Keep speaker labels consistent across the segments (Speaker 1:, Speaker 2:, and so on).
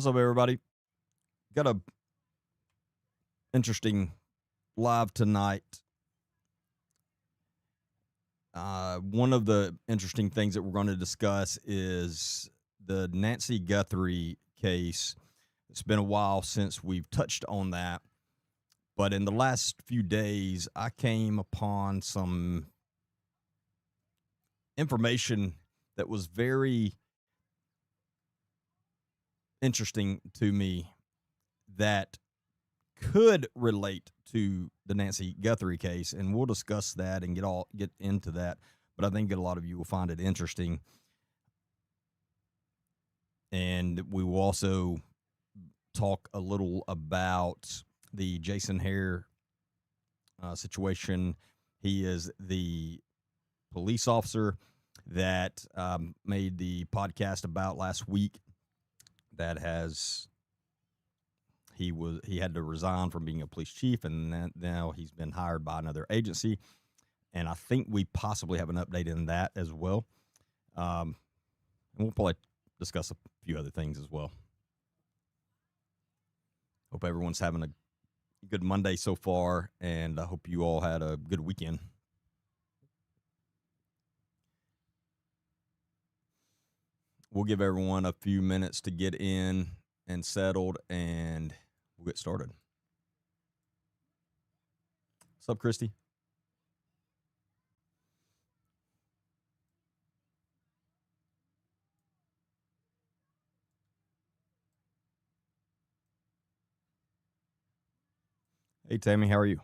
Speaker 1: What's up, everybody? Got a interesting live tonight. One of the interesting things that we're going to discuss is the Nancy Guthrie case. It's been a while since we've touched on that, but in the last few days, I came upon some information that was very interesting to me that could relate to the Nancy Guthrie case, and we'll discuss that and get into that. But I think a lot of you will find it interesting, and we will also talk a little about the Jason Hare situation. He is the police officer that made the podcast about last week. That has he had to resign from being a police chief, and now he's been hired by another agency. And I think we possibly have an update in that as well. And we'll probably discuss a few other things as well. Hope everyone's having a good Monday so far, and I hope you all had a good weekend. We'll give everyone a few minutes to get in and settled, and we'll get started. What's up, Christy? Hey, Tammy, how are you?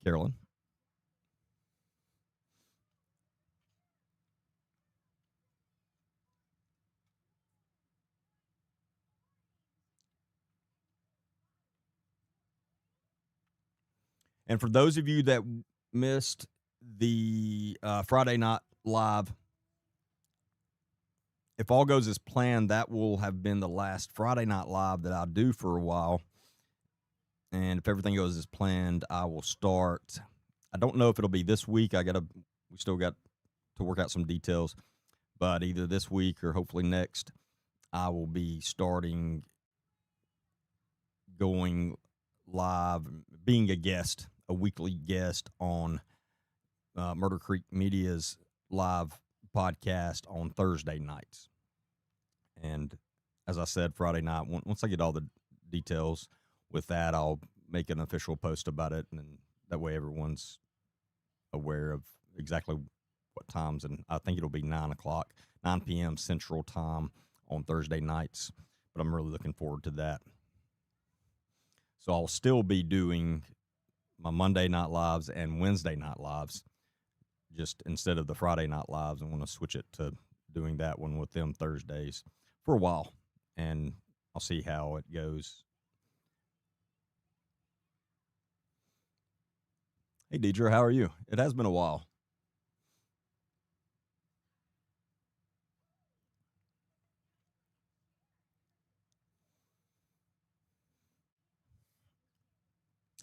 Speaker 1: Carolyn? And for those of you that missed the Friday night live, if all goes as planned, that will have been the last Friday night live that I'll do for a while. And if everything goes as planned, I will start. I don't know if it'll be this week. We still got to work out some details, but either this week or hopefully next, I will be starting going live, being a weekly guest on Murder Creek Media's live podcast on Thursday nights. And as I said, Friday night, once I get all the details with that, I'll make an official post about it, and that way everyone's aware of exactly what times. And I think it'll be 9 p.m. Central Time on Thursday nights, but I'm really looking forward to that. So I'll still be doing my Monday night lives and Wednesday night lives, just instead of the Friday night lives. I want to switch it to doing that one with them Thursdays for a while, and I'll see how it goes. Hey, Deidre, how are you? It has been a while.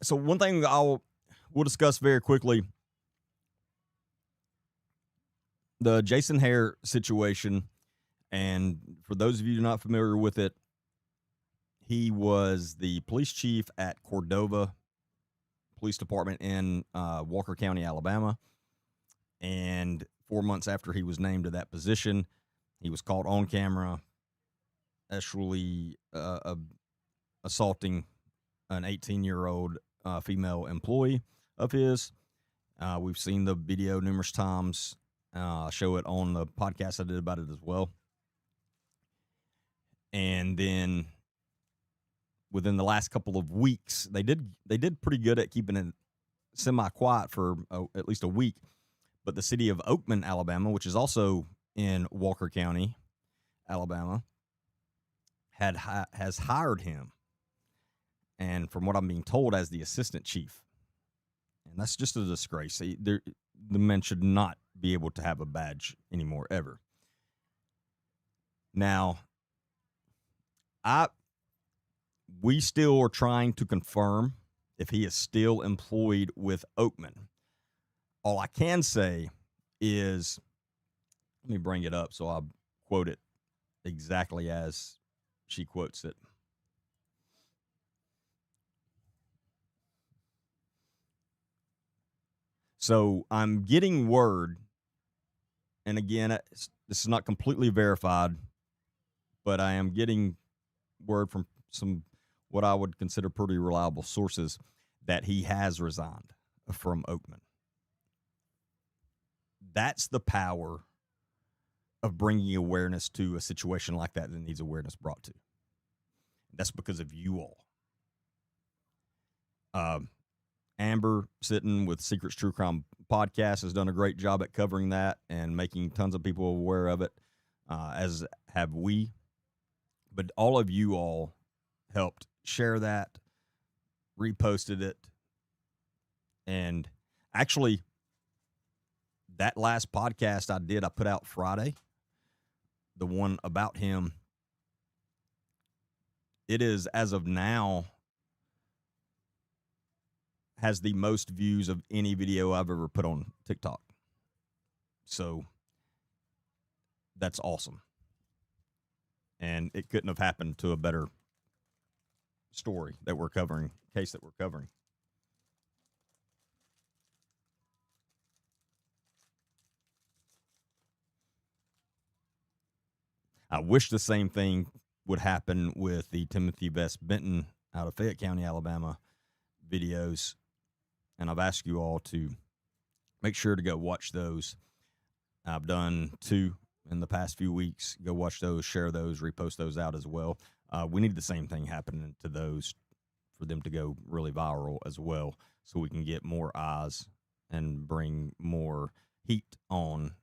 Speaker 1: So one thing we'll discuss very quickly, the Jason Hare situation. And for those of you not familiar with it, he was the police chief at Cordova Police Department in Walker County, Alabama. And 4 months after he was named to that position, he was caught on camera actually assaulting an 18-year-old female employee of his. We've seen the video numerous times. Show it on the podcast I did about it as well. And then within the last couple of weeks, they did pretty good at keeping it semi-quiet for at least a week. But the city of Oakman, Alabama, which is also in Walker County, Alabama, has hired him, and from what I'm being told, as the assistant chief. And that's just a disgrace. The men should not be able to have a badge anymore, ever. Now, we still are trying to confirm if he is still employed with Oakman. All I can say is, let me bring it up so I'll quote it exactly as she quotes it. So I'm getting word, and again, this is not completely verified, but I am getting word from some what I would consider pretty reliable sources that he has resigned from Oakman. That's the power of bringing awareness to a situation like that needs awareness brought to. That's because of you all. Amber, sitting with Secrets True Crime Podcast, has done a great job at covering that and making tons of people aware of it, as have we. But all of you all helped share that, reposted it, and actually, that last podcast I put out Friday, the one about him, it is, as of now, has the most views of any video I've ever put on TikTok. So that's awesome. And it couldn't have happened to a better story that we're covering, case that we're covering. I wish the same thing would happen with the Timothy Vest Benton out of Fayette County, Alabama videos. And I've asked you all to make sure to go watch those. I've done 2 in the past few weeks. Go watch those, share those, repost those out as well. We need the same thing happening to those for them to go really viral as well, so we can get more eyes and bring more heat on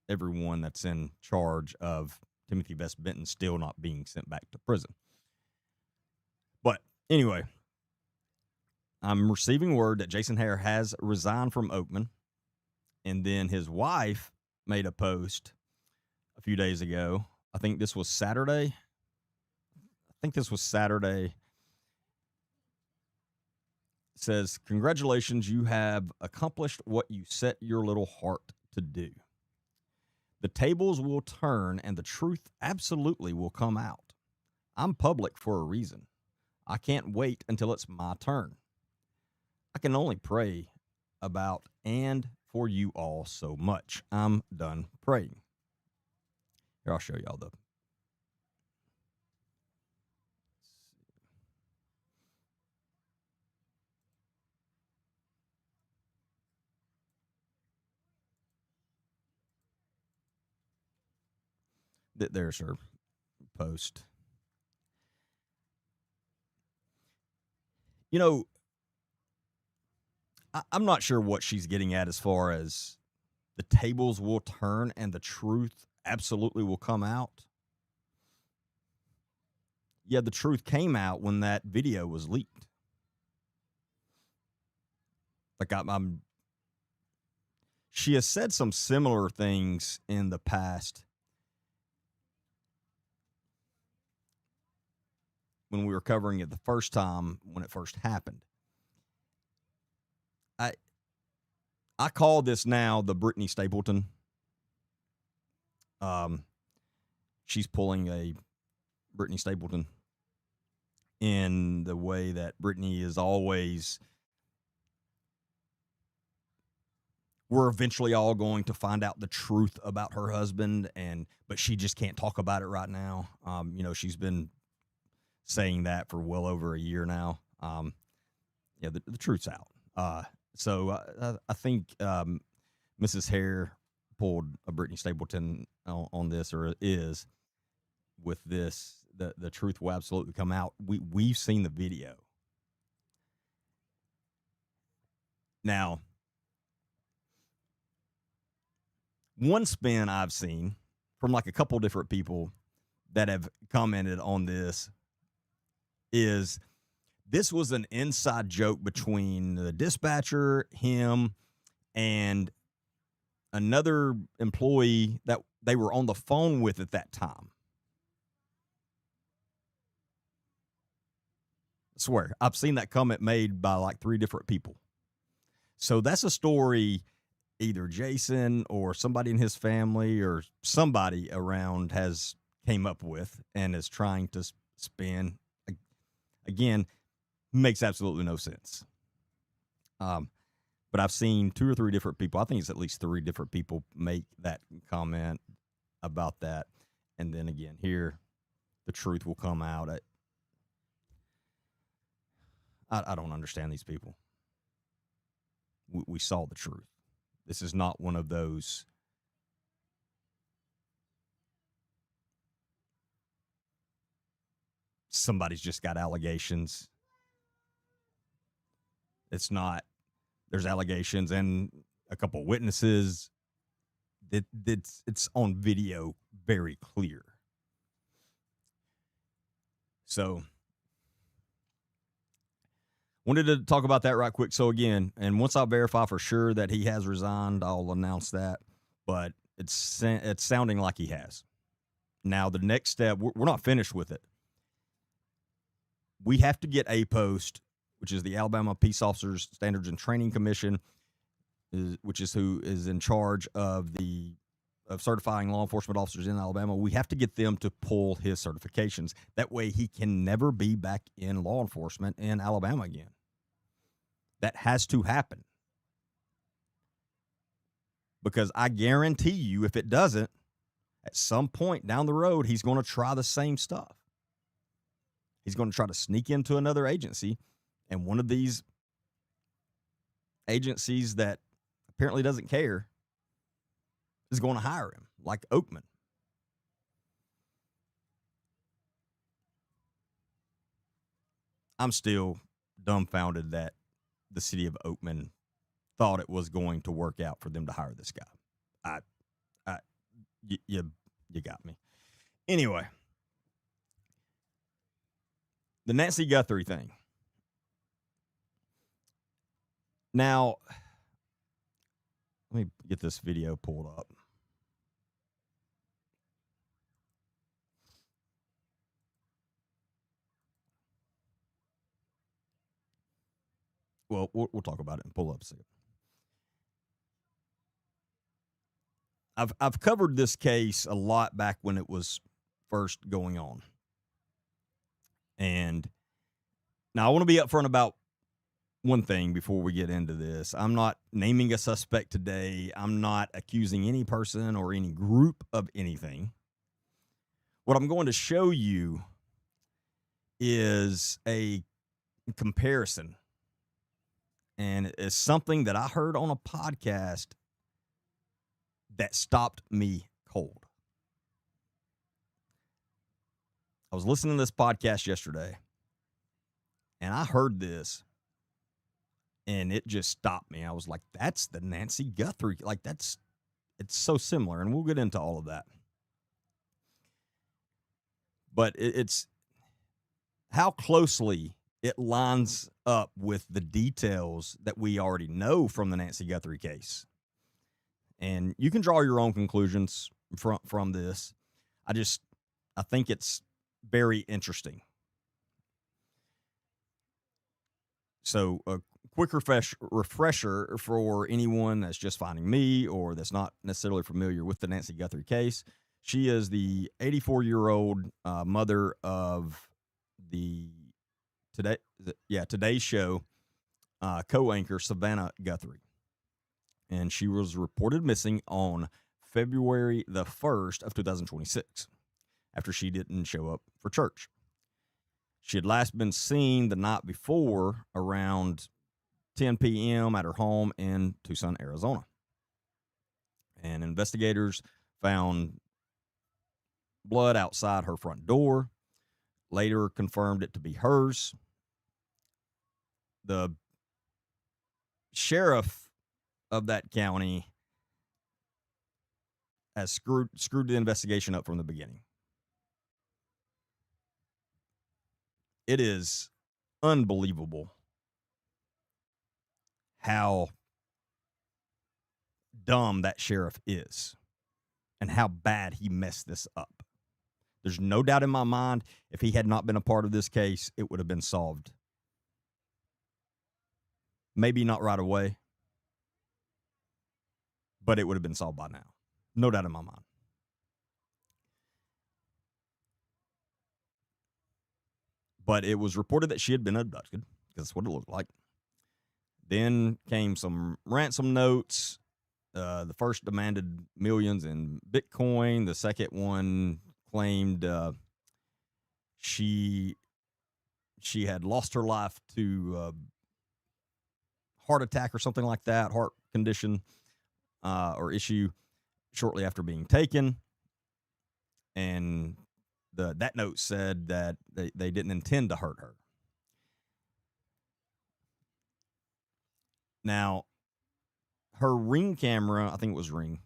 Speaker 1: everyone that's in charge of Timothy Vest Benton still not being sent back to prison. But anyway, I'm receiving word that Jason Hare has resigned from Oakman, and then his wife made a post a few days ago. I think this was Saturday. It says, "Congratulations, you have accomplished what you set your little heart to do. The tables will turn and the truth absolutely will come out. I'm public for a reason. I can't wait until it's my turn. I can only pray about and for you all so much. I'm done praying." Here, I'll show y'all there's her post. You know, I'm not sure what she's getting at as far as the tables will turn and the truth absolutely will come out. Yeah, the truth came out when that video was leaked. Like she has said some similar things in the past when we were covering it the first time when it first happened. I call this now the Brittany Stapleton. She's pulling a Brittany Stapleton in the way that Brittany is always, we're eventually all going to find out the truth about her husband, but she just can't talk about it right now. She's been saying that for well over a year now. The truth's out. So I think Mrs. Hare pulled a Brittany Stapleton on this, or is with this. The truth will absolutely come out. We've seen the video. Now, one spin I've seen from like a couple different people that have commented on this is this was an inside joke between the dispatcher, him, and another employee that they were on the phone with at that time. I swear, I've seen that comment made by like 3 different people. So that's a story either Jason or somebody in his family or somebody around has came up with and is trying to spin. Again, makes absolutely no sense. But I've seen 2 or 3 different people. I think it's at least 3 different people make that comment about that. And then again, here, the truth will come out. I don't understand these people. We saw the truth. This is not one of those somebody's just got allegations. It's not. There's allegations and a couple of witnesses. It's on video, very clear. So, wanted to talk about that right quick. So again, and once I verify for sure that he has resigned, I'll announce that. But it's sounding like he has. Now the next step, we're not finished with it. We have to get APOST, which is the Alabama Peace Officers Standards and Training Commission, which is who is in charge of certifying law enforcement officers in Alabama. We have to get them to pull his certifications. That way he can never be back in law enforcement in Alabama again. That has to happen. Because I guarantee you, if it doesn't, at some point down the road, he's going to try the same stuff. He's going to try to sneak into another agency, and one of these agencies that apparently doesn't care is going to hire him, like Oakman. I'm still dumbfounded that the city of Oakman thought it was going to work out for them to hire this guy. You got me. Anyway, the Nancy Guthrie thing. Now, let me get this video pulled up. Well, we'll talk about it and pull up a second. I've covered this case a lot back when it was first going on. And now I want to be upfront about one thing before we get into this. I'm not naming a suspect today. I'm not accusing any person or any group of anything. What I'm going to show you is a comparison. And it's something that I heard on a podcast that stopped me cold. I was listening to this podcast yesterday, and I heard this, and it just stopped me. I was like, that's the Nancy Guthrie. Like, it's so similar, and we'll get into all of that. But it's how closely it lines up with the details that we already know from the Nancy Guthrie case. And you can draw your own conclusions from this. I think it's very interesting. So a quick refresher for anyone that's just finding me or that's not necessarily familiar with the Nancy Guthrie case. She is the 84-year-old mother of the Today's Show co-anchor Savannah Guthrie. And she was reported missing on February the 1st of 2026 after she didn't show up for church. She had last been seen the night before around 10 p.m. at her home in Tucson, Arizona. And investigators found blood outside her front door, later confirmed it to be hers. The sheriff of that county has screwed the investigation up from the beginning. It is unbelievable how dumb that sheriff is and how bad he messed this up. There's no doubt in my mind, if he had not been a part of this case, it would have been solved. Maybe not right away, but it would have been solved by now. No doubt in my mind. But it was reported that she had been abducted, because that's what it looked like. Then came some ransom notes. The first demanded millions in Bitcoin. The second one claimed she had lost her life to heart attack or something like that, heart condition or issue, shortly after being taken. And that note said that they didn't intend to hurt her. Now, her Ring camera, I think it was Ring,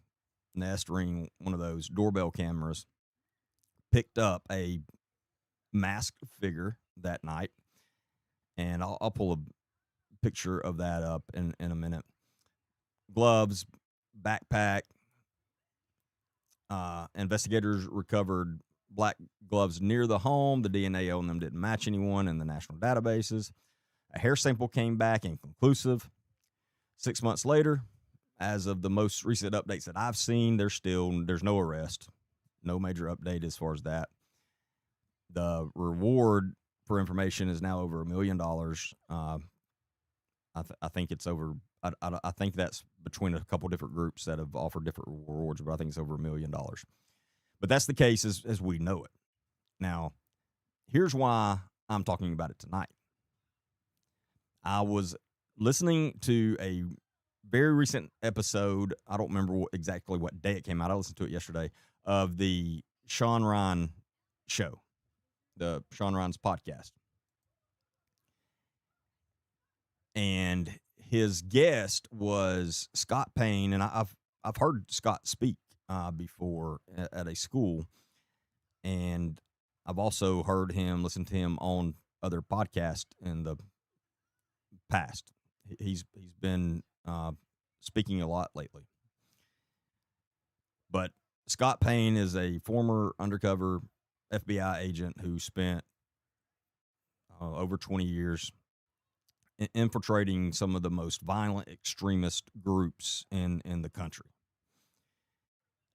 Speaker 1: Nest Ring, one of those doorbell cameras, picked up a masked figure that night. And I'll pull a picture of that up in a minute. Gloves, backpack. Investigators recovered black gloves near the home. The DNA on them didn't match anyone in the national databases. A hair sample came back inconclusive. 6 months later, as of the most recent updates that I've seen, there's no arrest, no major update as far as that. The reward for information is now over $1 million. I think it's over. I think that's between a couple different groups that have offered different rewards, but I think it's over $1 million. But that's the case as we know it. Now, here's why I'm talking about it tonight. I was listening to a very recent episode. I don't remember exactly what day it came out. I listened to it yesterday, of the Sean Ryan show, the Sean Ryan's podcast. And his guest was Scott Payne, and I've heard Scott speak before at a school, and I've also heard him, listen to him on other podcasts in the past. He's been speaking a lot lately. But Scott Payne is a former undercover FBI agent who spent over 20 years infiltrating some of the most violent extremist groups in the country,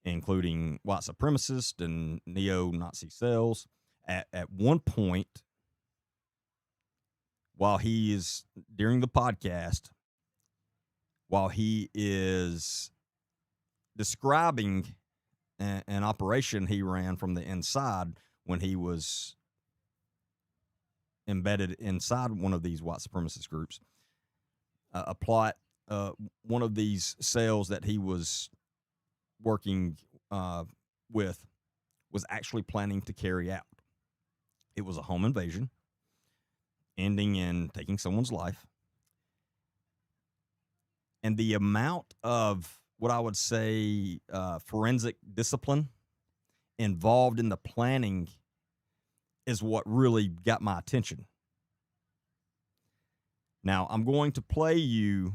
Speaker 1: including white supremacist and neo-Nazi cells. At one point, during the podcast, while he is describing an operation he ran from the inside when he was embedded inside one of these white supremacist groups, a plot, one of these cells that he was working with was actually planning to carry out. It was a home invasion, ending in taking someone's life. And the amount of what I would say forensic discipline involved in the planning is what really got my attention. Now, I'm going to play you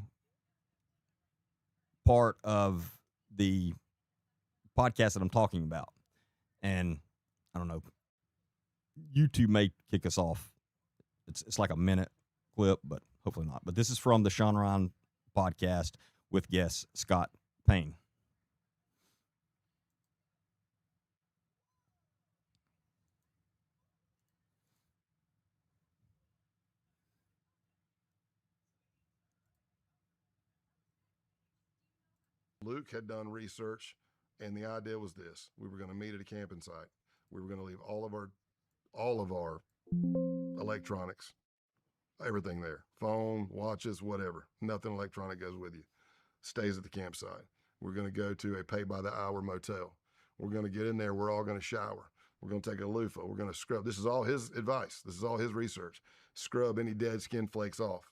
Speaker 1: part of the podcast that I'm talking about. And I don't know, YouTube may kick us off. It's like a minute clip, but hopefully not. But this is from the Sean Ryan podcast with guest Scott Payne.
Speaker 2: Luke had done research, and the idea was this: we were going to meet at a camping site. We were going to leave all of our electronics, everything there, phone, watches, whatever. Nothing electronic goes with you. Stays at the campsite. We're going to go to a pay-by-the-hour motel. We're going to get in there. We're all going to shower. We're going to take a loofah. We're going to scrub. This is all his advice. This is all his research. Scrub any dead skin flakes off.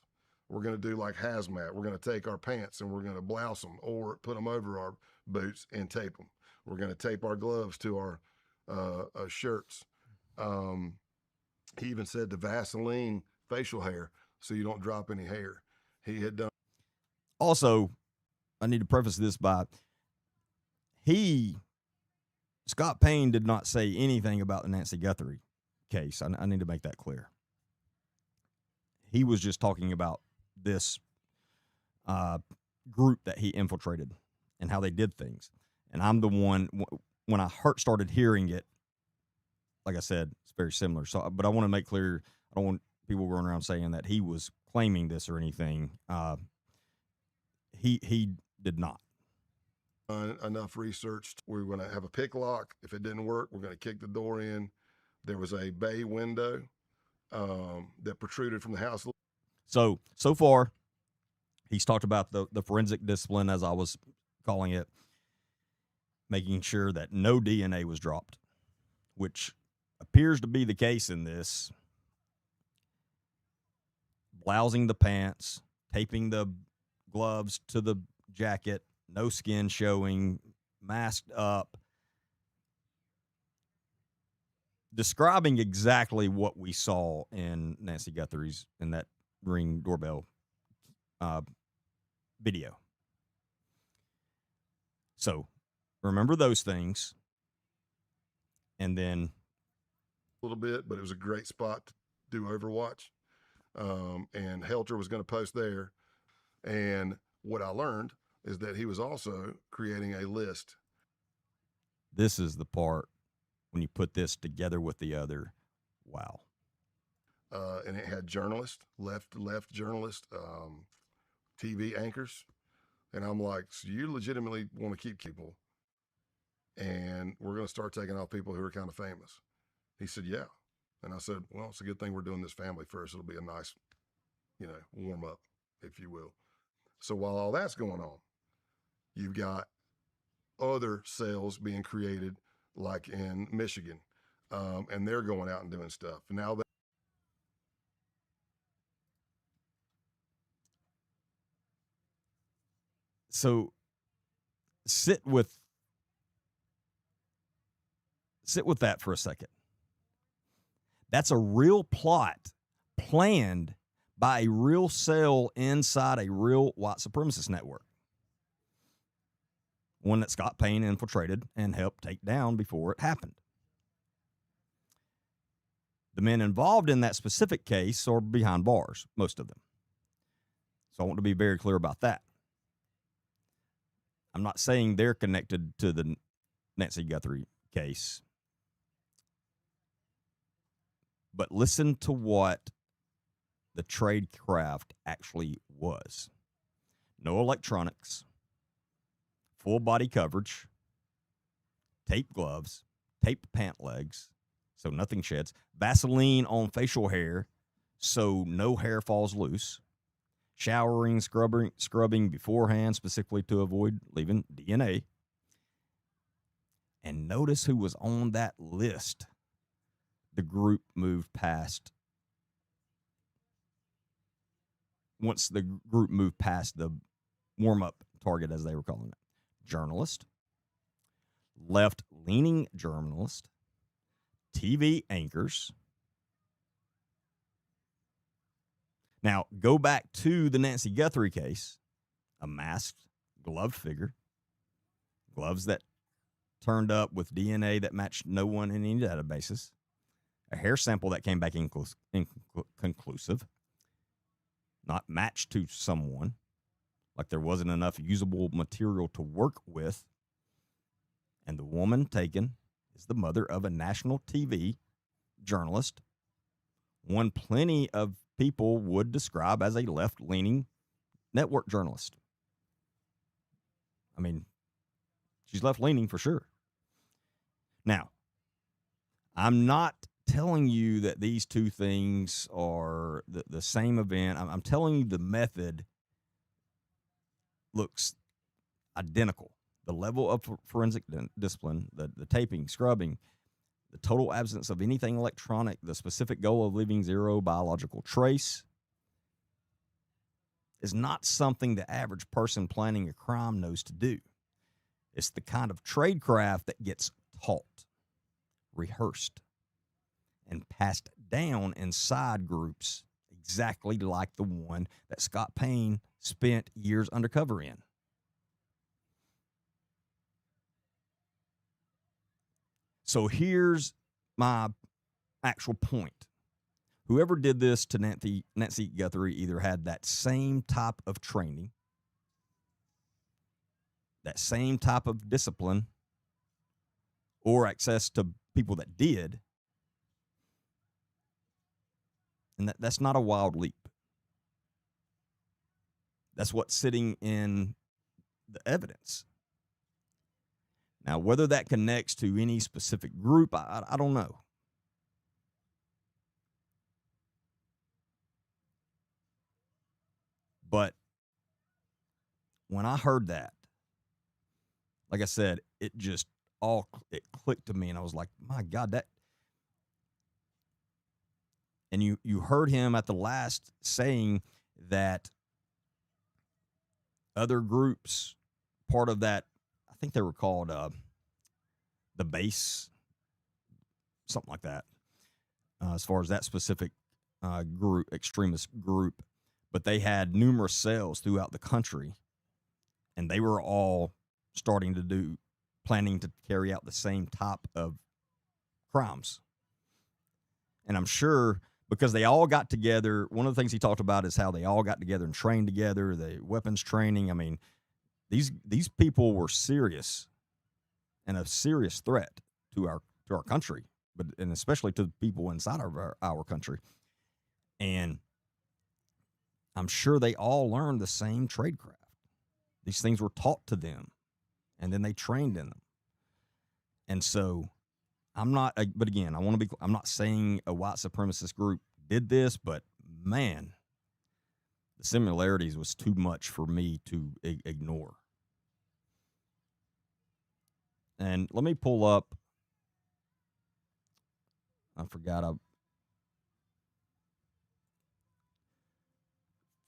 Speaker 2: We're going to do like hazmat. We're going to take our pants and we're going to blouse them or put them over our boots and tape them. We're going to tape our gloves to our shirts. He even said to Vaseline facial hair so you don't drop any hair. He had done.
Speaker 1: Also, I need to preface this by Scott Payne did not say anything about the Nancy Guthrie case. I need to make that clear. He was just talking about this group that he infiltrated and how they did things. And I'm the one, when I started hearing it, like I said, it's very similar. So, but I want to make clear, I I don't want people going around saying that he was claiming this or anything. He did not.
Speaker 2: Enough research. We were going to have a pick lock. If it didn't work, we're going to kick the door in. There was a bay window that protruded from the house.
Speaker 1: So far, he's talked about the forensic discipline, as I was calling it, making sure that no DNA was dropped, which appears to be the case in this. Blousing the pants, taping the gloves to the jacket, no skin showing, masked up, describing exactly what we saw in Nancy Guthrie's in that Ring doorbell video. So remember those things. And then
Speaker 2: a little bit, but it was a great spot to do Overwatch. And Helter was going to post there. And what I learned is that he was also creating a list.
Speaker 1: This is the part when you put this together with the other. Wow.
Speaker 2: And it had journalists, left journalists, TV anchors. And I'm like, so you legitimately want to keep people, and we're going to start taking off people who are kind of famous. He said, yeah. And I said, well, it's a good thing we're doing this family first. It'll be a nice, warm up, if you will. So while all that's going on, you've got other cells being created, like in Michigan, and they're going out and doing stuff. Now that
Speaker 1: So sit with that for a second. That's a real plot planned by a real cell inside a real white supremacist network. One that Scott Payne infiltrated and helped take down before it happened. The men involved in that specific case are behind bars, most of them. So I want to be very clear about that. I'm not saying they're connected to the Nancy Guthrie case. But listen to what the tradecraft actually was. No electronics, full body coverage, tape gloves, taped pant legs, so nothing sheds, Vaseline on facial hair so no hair falls loose, showering, scrubbing beforehand specifically to avoid leaving DNA. And notice who was on that list. The group moved past. Once the group moved past the warm-up target, as they were calling it, journalist, left-leaning journalist, TV anchors. Now, go back to the Nancy Guthrie case, a masked, gloved figure, gloves that turned up with DNA that matched no one in any databases, a hair sample that came back inconclusive, not matched to someone, like there wasn't enough usable material to work with. And the woman taken is the mother of a national TV journalist, one plenty of people would describe as a left-leaning network journalist. I mean, she's left-leaning for sure. Now, I'm not telling you that these two things are the same event. I'm telling you the method looks identical. The level of forensic discipline, the taping, scrubbing, the total absence of anything electronic, the specific goal of leaving zero biological trace is not something the average person planning a crime knows to do. It's the kind of tradecraft that gets taught, rehearsed, and passed down in side groups exactly like the one that Scott Payne spent years undercover in. So here's my actual point. Whoever did this to Nancy Guthrie either had that same type of training, that same type of discipline, or access to people that did, And that's not a wild leap. That's what's sitting in the evidence. Now, whether that connects to any specific group, I don't know. But when I heard that, like I said, it clicked to me, and I was like, my God, that. And you heard him at the last saying that other groups, part of that, I think they were called the base, something like that, as far as that specific group, extremist group. But they had numerous cells throughout the country, and they were all planning to carry out the same type of crimes. And I'm sure because they all got together, one of the things he talked about is how they all got together and trained together, the weapons training. I mean, these people were serious and a serious threat to our country, and especially to the people inside of our country. And I'm sure they all learned the same tradecraft. These things were taught to them, and then they trained in them. And so but again, I'm not saying a white supremacist group did this, but man, the similarities was too much for me to ignore. And let me pull up. I forgot.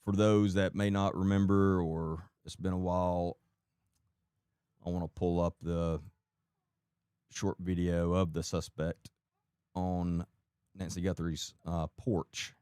Speaker 1: For those that may not remember or it's been a while, I want to pull up the short video of the suspect on Nancy Guthrie's porch.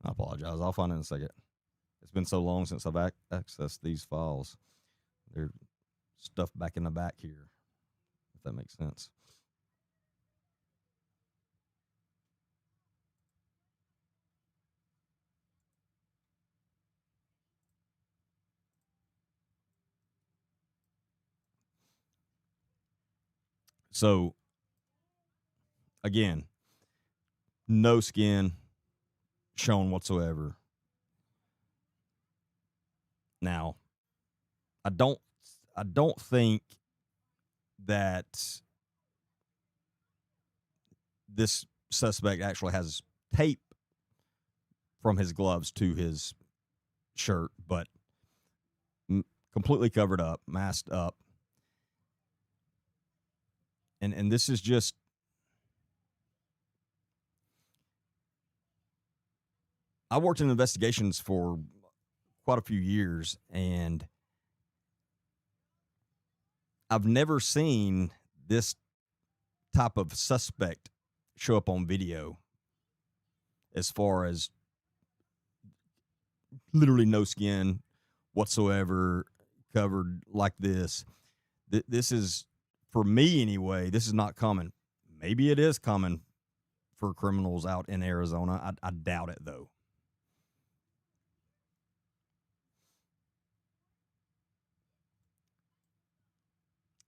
Speaker 1: I apologize. I'll find it in a second. It's been so long since I've accessed these files. They're stuffed back in the back here, if that makes sense. So, again, no skin shown whatsoever. Now, I don't think that this suspect actually has tape from his gloves to his shirt, but completely covered up, masked up. And this is just, I worked in investigations for quite a few years, and I've never seen this type of suspect show up on video, as far as literally no skin whatsoever, covered like this. This is, for me anyway, this is not common. Maybe it is common for criminals out in Arizona. I doubt it, though.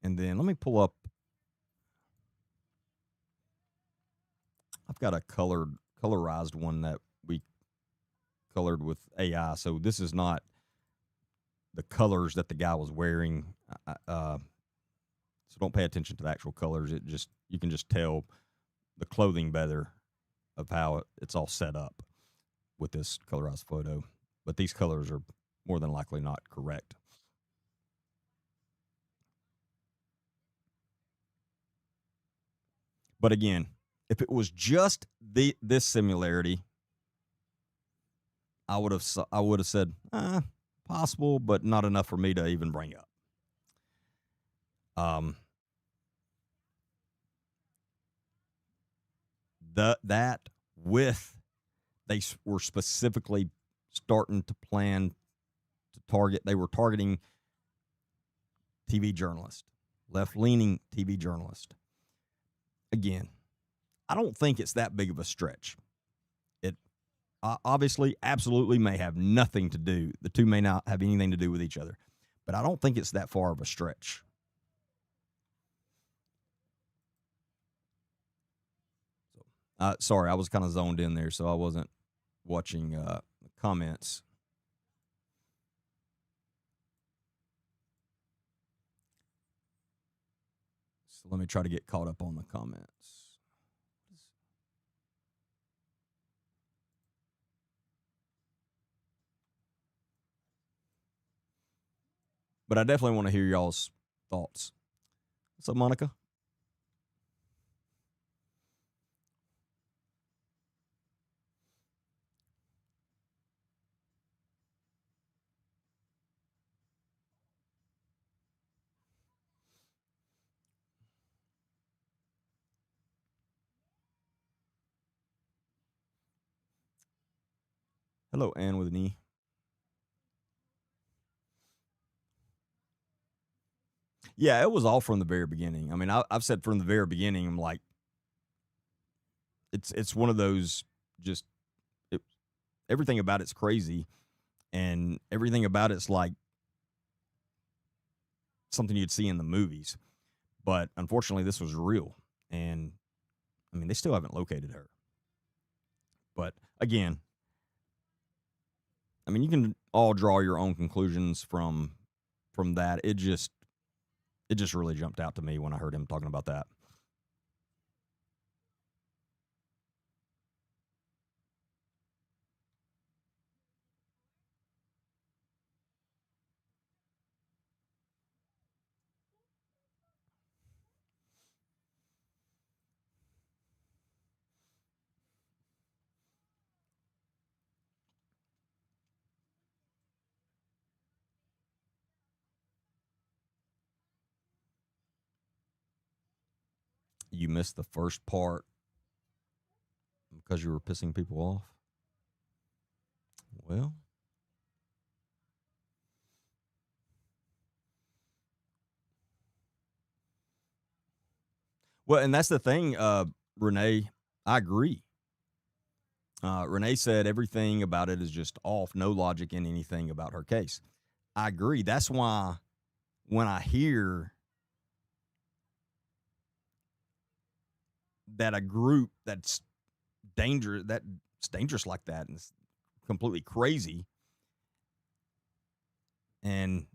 Speaker 1: And then let me pull up. I've got a colorized one that we colored with AI. So this is not the colors that the guy was wearing. So don't pay attention to the actual colors. You can just tell the clothing better of how it's all set up with this colorized photo. But these colors are more than likely not correct. But again, if it was just this similarity, I would have said possible, but not enough for me to even bring up. That with they were specifically starting to plan to target. They were targeting TV journalists, left-leaning TV journalists. Again, I don't think it's that big of a stretch. It obviously, absolutely may have nothing to do. The two may not have anything to do with each other, but I don't think it's that far of a stretch. Sorry, I was kind of zoned in there, so I wasn't watching the comments. So let me try to get caught up on the comments. But I definitely want to hear y'all's thoughts. What's up, Monica? Hello, Ann with an E. Yeah, it was all from the very beginning. I mean, I've said from the very beginning, I'm like, it's one of those just everything about it's crazy, and everything about it's like something you'd see in the movies. But unfortunately, this was real, and I mean, they still haven't located her. But again, I mean, you can all draw your own conclusions from that. It just really jumped out to me when I heard him talking about that. You missed the first part because you were pissing people off. Well, and that's the thing, Renee. I agree. Renee said everything about it is just off, no logic in anything about her case. I agree. That's why when I hear that a group that's dangerous like that and it's completely crazy and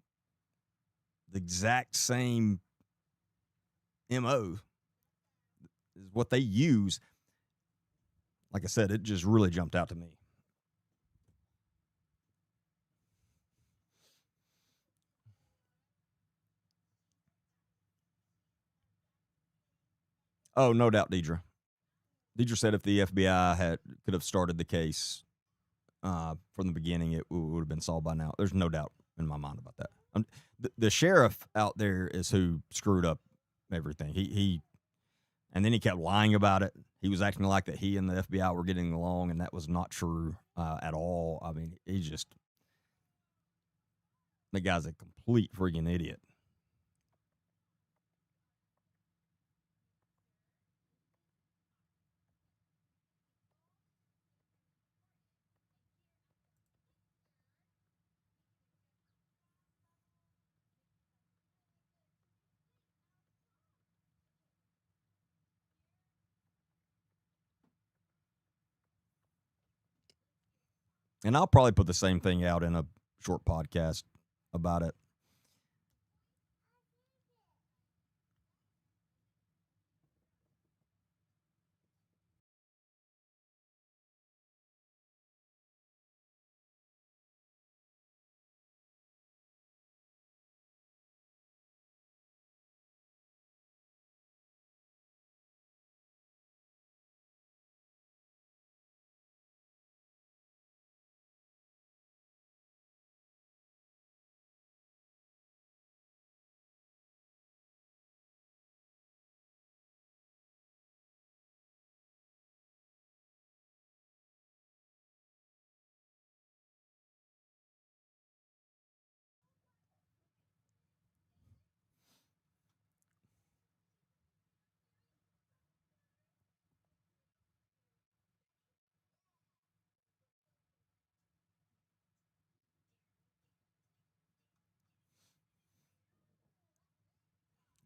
Speaker 1: the exact same MO is what they use. Like I said, it just really jumped out to me. Oh, no doubt, Deidre. Deidre said if the FBI could have started the case from the beginning, it would have been solved by now. There's no doubt in my mind about that. The sheriff out there is who screwed up everything. He and then he kept lying about it. He was acting like that he and the FBI were getting along, and that was not true at all. I mean, the guy's a complete freaking idiot. And I'll probably put the same thing out in a short podcast about it.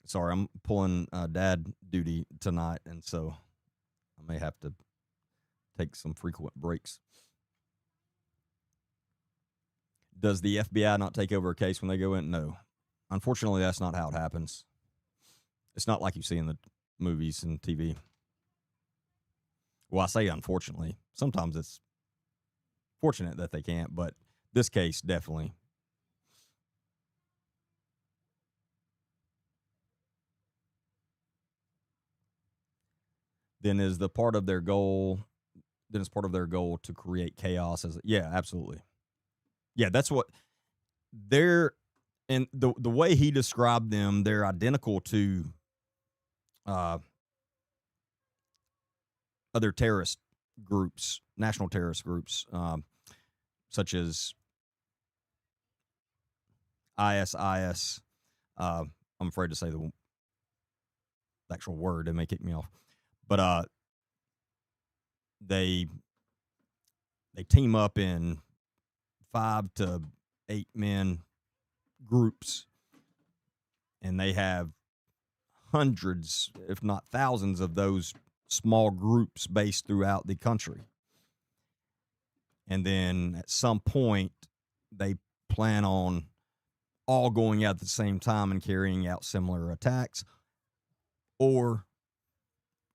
Speaker 1: Sorry, I'm pulling dad duty tonight, and so I may have to take some frequent breaks. Does the FBI not take over a case when they go in? No. Unfortunately, that's not how it happens. It's not like you see in the movies and TV. Well, I say unfortunately. Sometimes it's fortunate that they can't, but this case definitely. Then is the part of their goal. Then it's part of their goal to create chaos. Yeah, absolutely. Yeah, that's what they're. And the way he described them, they're identical to uh, other terrorist groups, national terrorist groups, such as ISIS. I'm afraid to say the actual word; it may kick me off. But they team up in 5 to 8 men groups, and they have hundreds, if not thousands, of those small groups based throughout the country. And then at some point, they plan on all going out at the same time and carrying out similar attacks. Or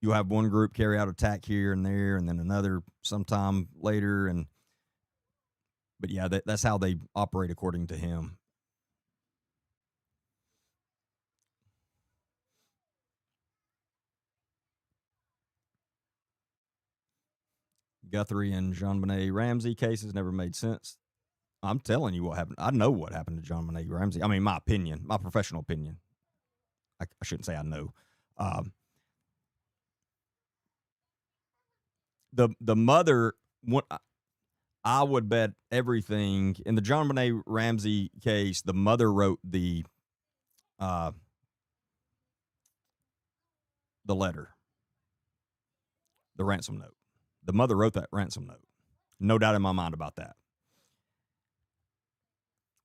Speaker 1: you have one group carry out attack here and there, and then another sometime later. But yeah, that's how they operate according to him. Guthrie and JonBenet Ramsey cases never made sense. I'm telling you what happened. I know what happened to JonBenet Ramsey. I mean, my opinion, my professional opinion. I shouldn't say I know. The mother, I would bet everything in the JonBenet Ramsey case. The mother wrote the letter, the ransom note. The mother wrote that ransom note. No doubt in my mind about that.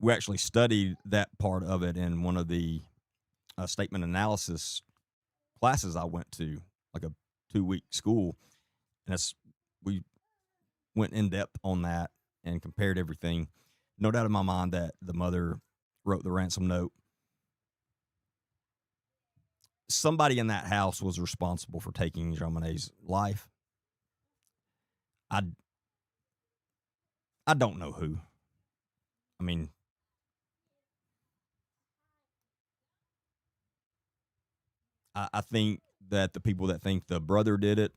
Speaker 1: We actually studied that part of it in one of the statement analysis classes I went to, like a 2-week school, and we went in depth on that and compared everything. No doubt in my mind that the mother wrote the ransom note. Somebody in that house was responsible for taking JonBenet's life. I don't know who. I mean, I think that the people that think the brother did it,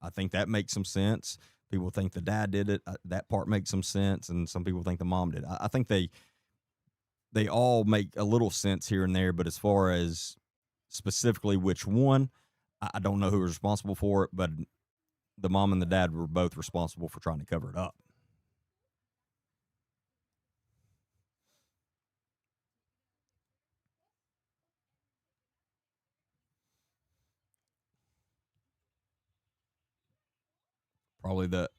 Speaker 1: I think that makes some sense. People think the dad did it. That part makes some sense. And some people think the mom did. I think they all make a little sense here and there. But as far as specifically which one, I don't know who was responsible for it. But the mom and the dad were both responsible for trying to cover it up. Probably the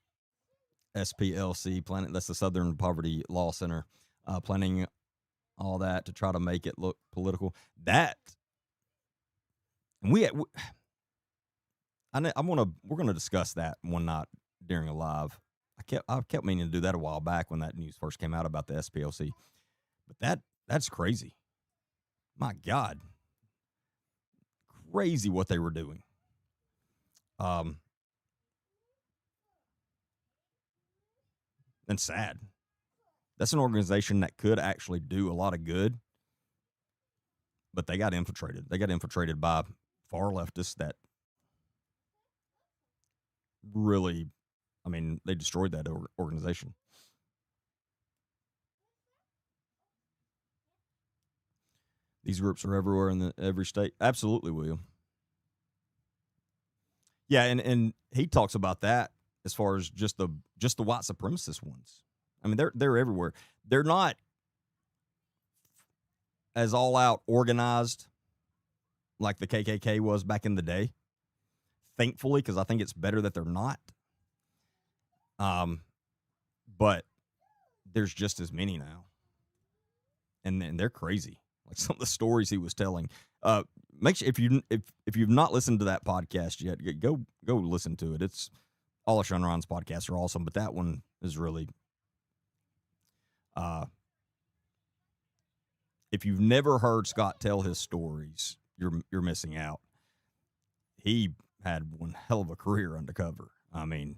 Speaker 1: SPLC, Planet, that's the Southern Poverty Law Center, planning all that to try to make it look political. That, and we're going to discuss that one night during a live. I kept meaning to do that a while back when that news first came out about the SPLC. But that's crazy. My God, crazy what they were doing. Um, and sad. That's an organization that could actually do a lot of good, but they got infiltrated. They got infiltrated by far leftists that really, I mean, they destroyed that organization. These groups are everywhere in every state. Absolutely, William. Yeah, and he talks about that as far as just the white supremacist ones. I mean, they're everywhere. They're not as all out organized like the KKK was back in the day. Thankfully, because I think it's better that they're not. But there's just as many now, and they're crazy. Like some of the stories he was telling. Make sure if you've not listened to that podcast yet, go listen to it. It's all of Sean Ryan's podcasts are awesome, but that one is really. If you've never heard Scott tell his stories, you're missing out. He had one hell of a career undercover. I mean,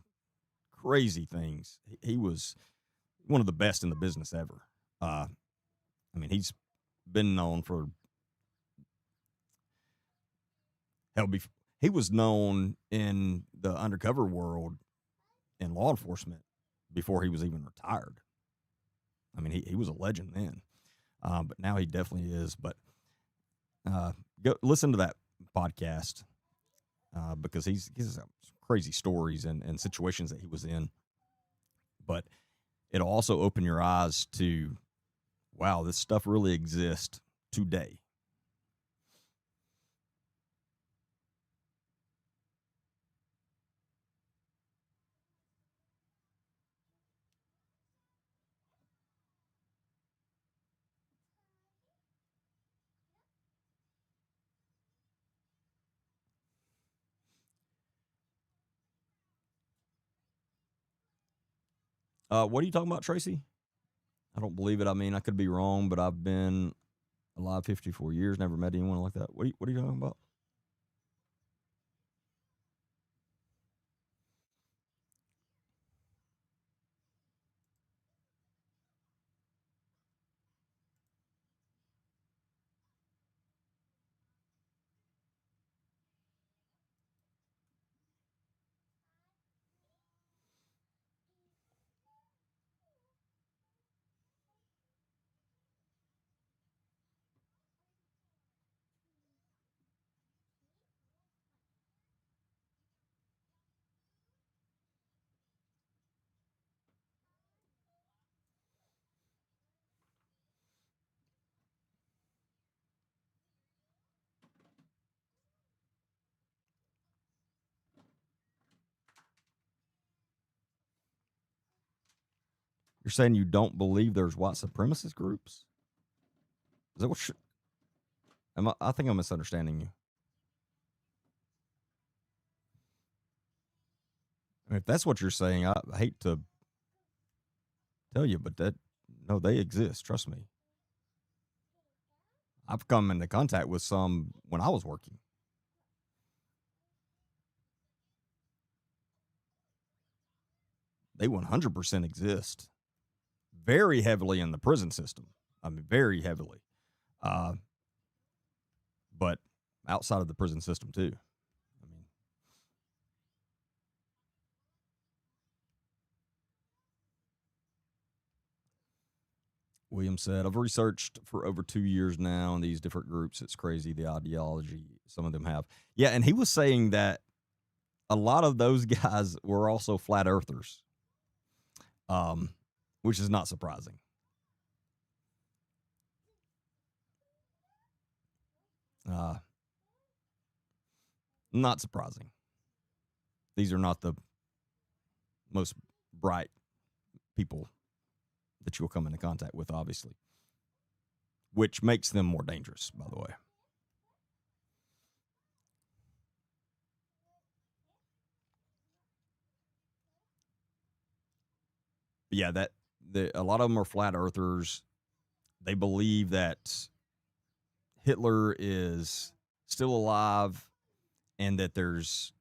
Speaker 1: crazy things. He was one of the best in the business ever. I mean, he's been known for he was known in the undercover world in law enforcement before he was even retired. I mean, he was a legend then, but now he definitely is. But go listen to that podcast because he's some crazy stories and situations that he was in. But it'll also open your eyes to, wow, this stuff really exists today. What are you talking about, Tracy? I don't believe it. I mean, I could be wrong, but I've been alive 54 years, never met anyone like that. What are you talking about? You're saying you don't believe there's white supremacist groups? Is that what? I think I'm misunderstanding you. I mean, if that's what you're saying, I hate to tell you, but no, they exist. Trust me. I've come into contact with some when I was working. They 100% exist. Very heavily in the prison system. I mean, very heavily. Uh, but outside of the prison system too. I mean, William said, I've researched for over 2 years now in these different groups. It's crazy the ideology some of them have. Yeah, and he was saying that a lot of those guys were also flat earthers, which is not surprising. Not surprising. These are not the most bright people that you'll come into contact with, obviously, which makes them more dangerous, by the way. But yeah, a lot of them are flat earthers. they believe that Hitler is still alive and that there's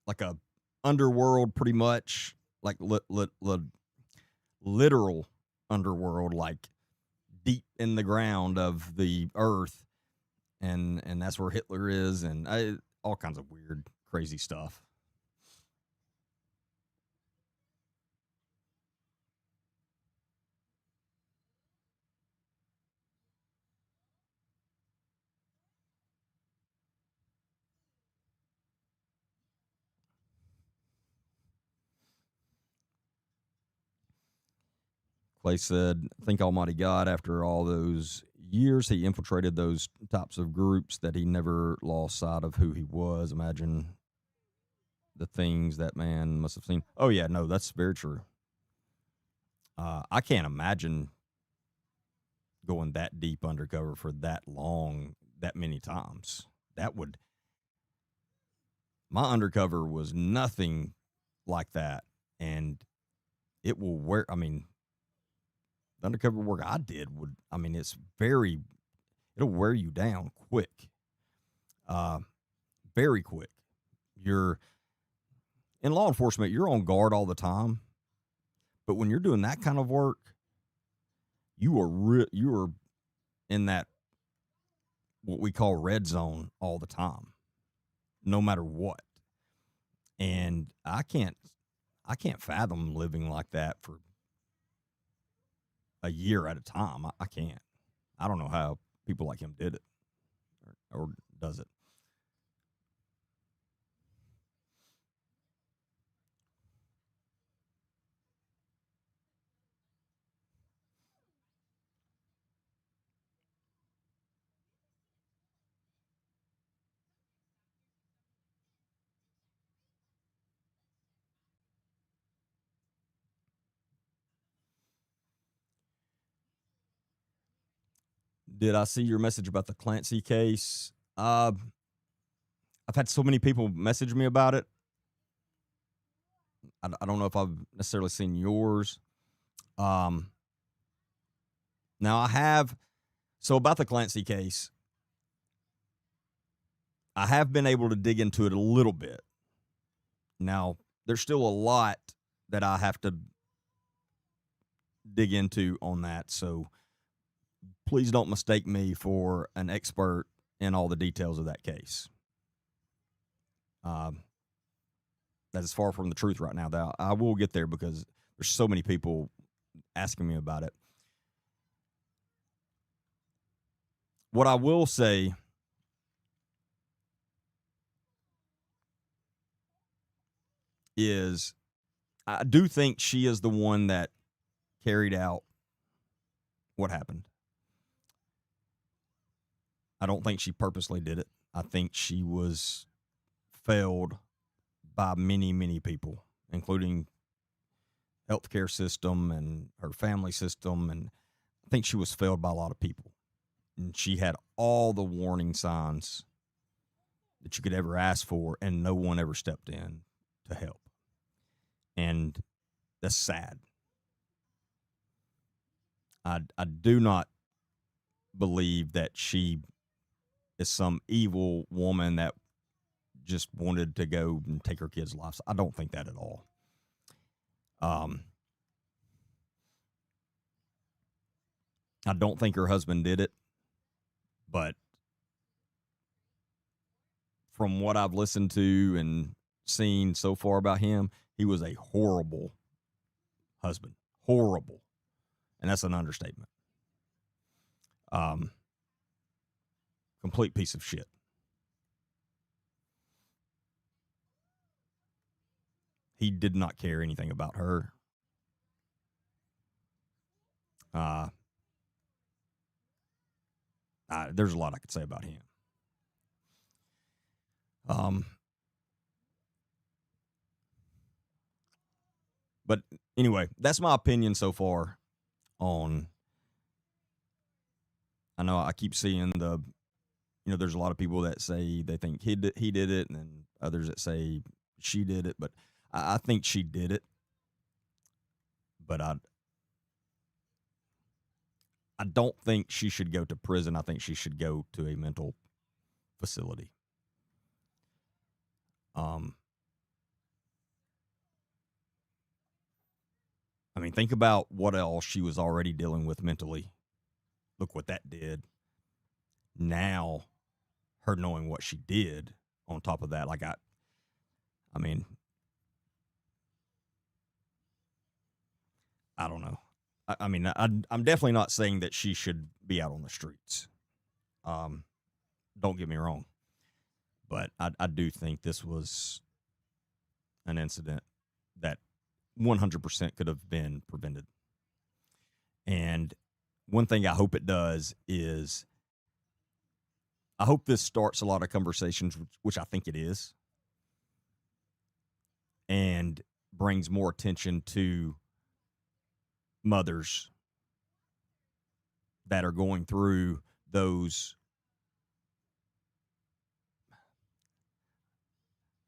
Speaker 1: like a underworld, pretty much like literal underworld, like deep in the ground of the earth, and that's where Hitler is, and all kinds of weird, crazy stuff. Clay said, "Thank Almighty God, after all those years, he infiltrated those types of groups that he never lost sight of who he was. Imagine the things that man must have seen." Oh, yeah, no, that's very true. I can't imagine going that deep undercover for that long, that many times. That would, my undercover was nothing like that. And it will wear, I mean, the undercover work I did would, I mean, it's very, it'll wear you down quick, uh, very quick. You're in law enforcement, you're on guard all the time. But when you're doing that kind of work, you are in that what we call red zone all the time, no matter what. And I can't fathom living like that for a year at a time. I can't. I don't know how people like him did it or does it. Did I see your message about the Clancy case? I've had so many people message me about it. I don't know if I've necessarily seen yours. Um, Now I have. So about the Clancy case, I have been able to dig into it a little bit. Now there's still a lot that I have to dig into on that. So please don't mistake me for an expert in all the details of that case. Um, that is far from the truth right now. That I will get there because there's so many people asking me about it. What I will say is I do think she is the one that carried out what happened. I don't think she purposely did it. I think she was failed by many, many people, including healthcare system and her family system. And I think she was failed by a lot of people. And she had all the warning signs that you could ever ask for, and no one ever stepped in to help. And that's sad. I do not believe that she is some evil woman that just wanted to go and take her kids' lives. I don't think that at all. I don't think her husband did it, but from what I've listened to and seen so far about him, he was a horrible husband. Horrible. And that's an understatement. Complete piece of shit. He did not care anything about her. There's a lot I could say about him. But anyway, that's my opinion so far on. I know I keep seeing there's a lot of people that say they think he did it, and then others that say she did it. But I think she did it. but I don't think she should go to prison. I think she should go to a mental facility. I mean, think about what else she was already dealing with mentally. Look what that did. Now, her knowing what she did on top of that, like I mean, I don't know. I mean, I'm definitely not saying that she should be out on the streets. Don't get me wrong, but I do think this was an incident that 100% could have been prevented. And one thing I hope it does is I hope this starts a lot of conversations, which I think it is, and brings more attention to mothers that are going through those.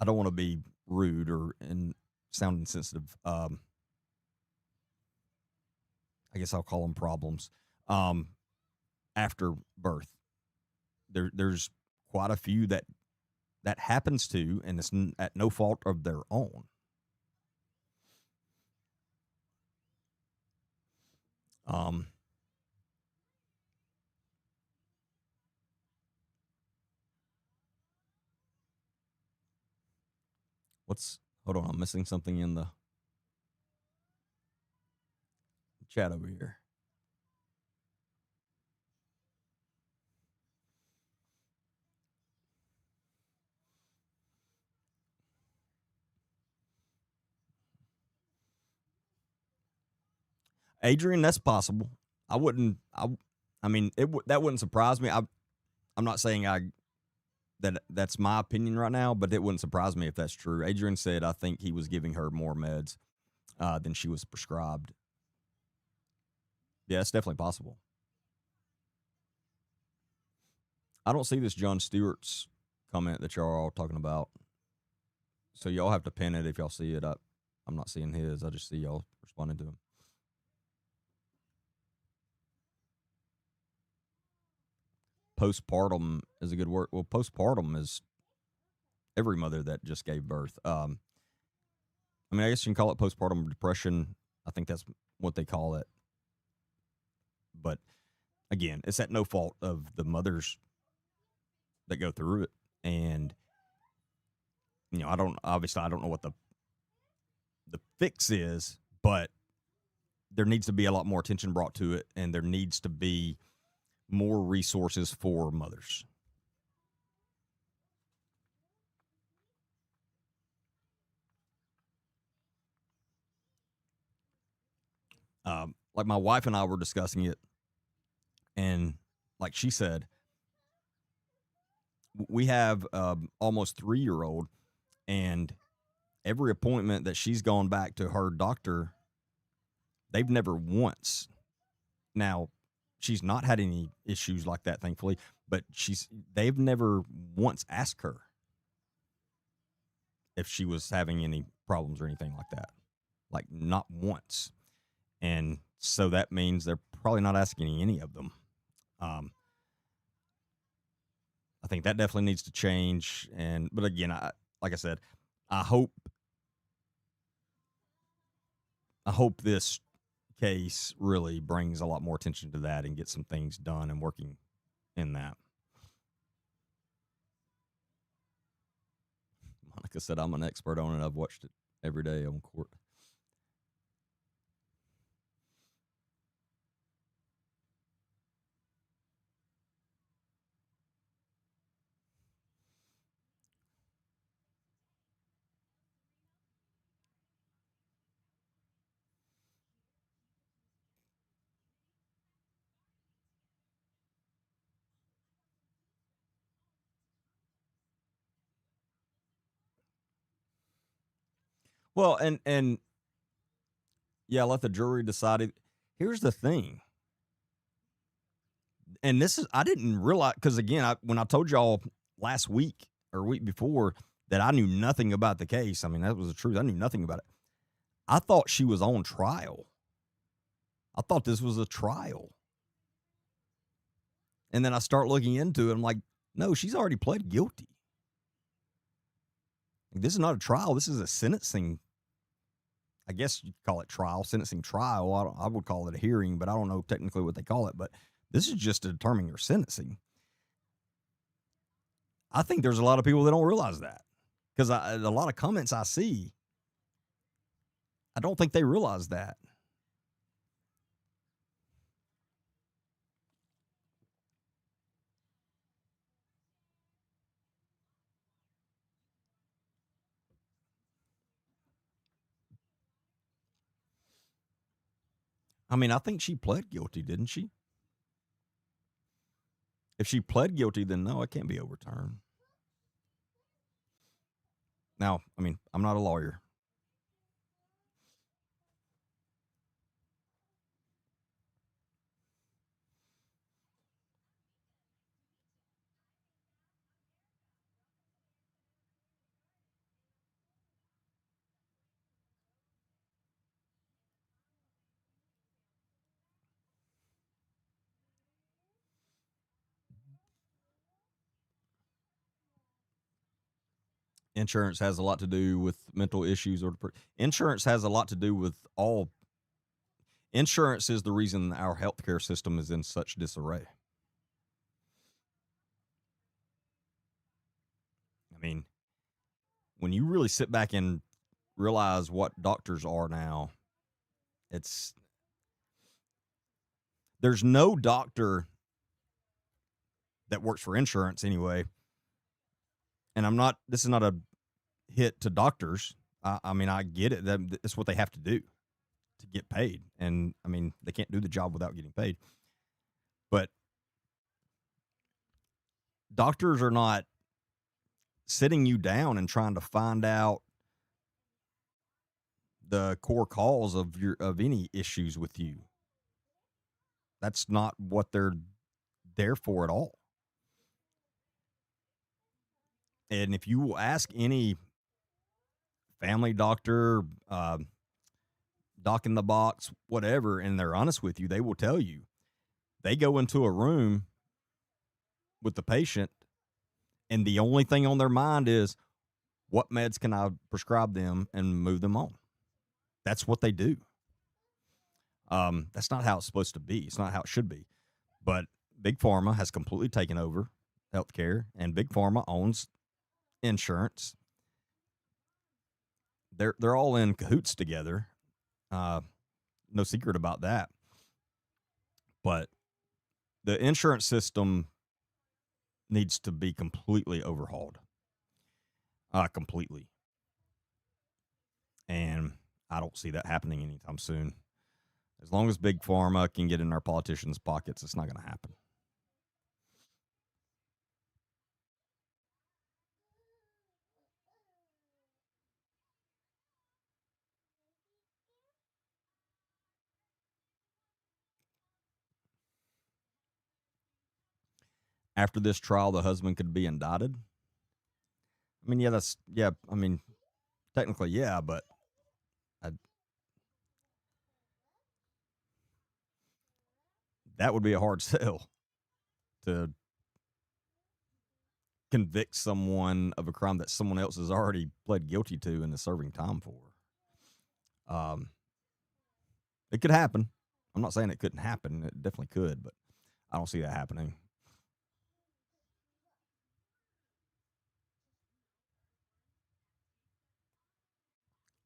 Speaker 1: I don't want to be rude or sound insensitive. I guess I'll call them problems. After birth, there's quite a few that happens to, and it's at no fault of their own. Hold on, I'm missing something in the chat over here. Adrian, that's possible. I wouldn't. I mean, that wouldn't surprise me. I'm not saying that's my opinion right now, but it wouldn't surprise me if that's true. Adrian said I think he was giving her more meds than she was prescribed. Yeah, it's definitely possible. I don't see this John Stewart's comment that y'all are all talking about. So y'all have to pin it if y'all see it. I'm not seeing his. I just see y'all responding to him. Postpartum is a good word. Well, postpartum is every mother that just gave birth. I mean, I guess you can call it postpartum depression. I think that's what they call it. But again, it's at no fault of the mothers that go through it. And, I don't know what the fix is, but there needs to be a lot more attention brought to it, and there needs to be more resources for mothers. Like my wife and I were discussing it, and like she said, we have almost 3-year-old, and every appointment that she's gone back to her doctor, they've never once. Now, she's not had any issues like that, thankfully, but they've never once asked her if she was having any problems or anything like that. Like, not once. And so that means they're probably not asking any of them. I think that definitely needs to change. But again, like I said, I hope this case really brings a lot more attention to that and get some things done and working in that. Monica said, I'm an expert on it. I've watched it every day on court. Well, and yeah, let the jury decide it. Here's the thing. And I didn't realize, because again, when I told y'all last week or week before that I knew nothing about the case, I mean, that was the truth. I knew nothing about it. I thought she was on trial. I thought this was a trial. And then I start looking into it. I'm like, no, she's already pled guilty. This is not a trial. This is a sentencing. I guess you'd call it trial, sentencing trial. I would call it a hearing, but I don't know technically what they call it. But this is just to determine your sentencing. I think there's a lot of people that don't realize that, because a lot of comments I see, I don't think they realize that. I mean, I think she pled guilty, didn't she? If she pled guilty, then no, it can't be overturned. Now, I mean, I'm not a lawyer. Insurance has a lot to do with mental issues, or insurance has a lot to do with all. Insurance is the reason our healthcare system is in such disarray. I mean, when you really sit back and realize what doctors are now, there's no doctor that works for insurance anyway. And this is not a hit to doctors. I mean, I get it. That's what they have to do to get paid. And I mean, they can't do the job without getting paid. But doctors are not sitting you down and trying to find out the core cause of any issues with you. That's not what they're there for at all. And if you will ask any family doctor, doc in the box, whatever, and they're honest with you, they will tell you they go into a room with the patient, and the only thing on their mind is, what meds can I prescribe them and move them on? That's what they do. That's not how it's supposed to be. It's not how it should be. But Big Pharma has completely taken over healthcare, and Big Pharma owns insurance. They're all in cahoots together. No secret about that. But the insurance system needs to be completely overhauled. Completely. And I don't see that happening anytime soon. As long as Big Pharma can get in our politicians' pockets, it's not going to happen. After this trial, the husband could be indicted. I mean, I mean, technically, yeah, but that would be a hard sell to convict someone of a crime that someone else has already pled guilty to and is serving time for. It could happen. I'm not saying it couldn't happen. It definitely could, but I don't see that happening.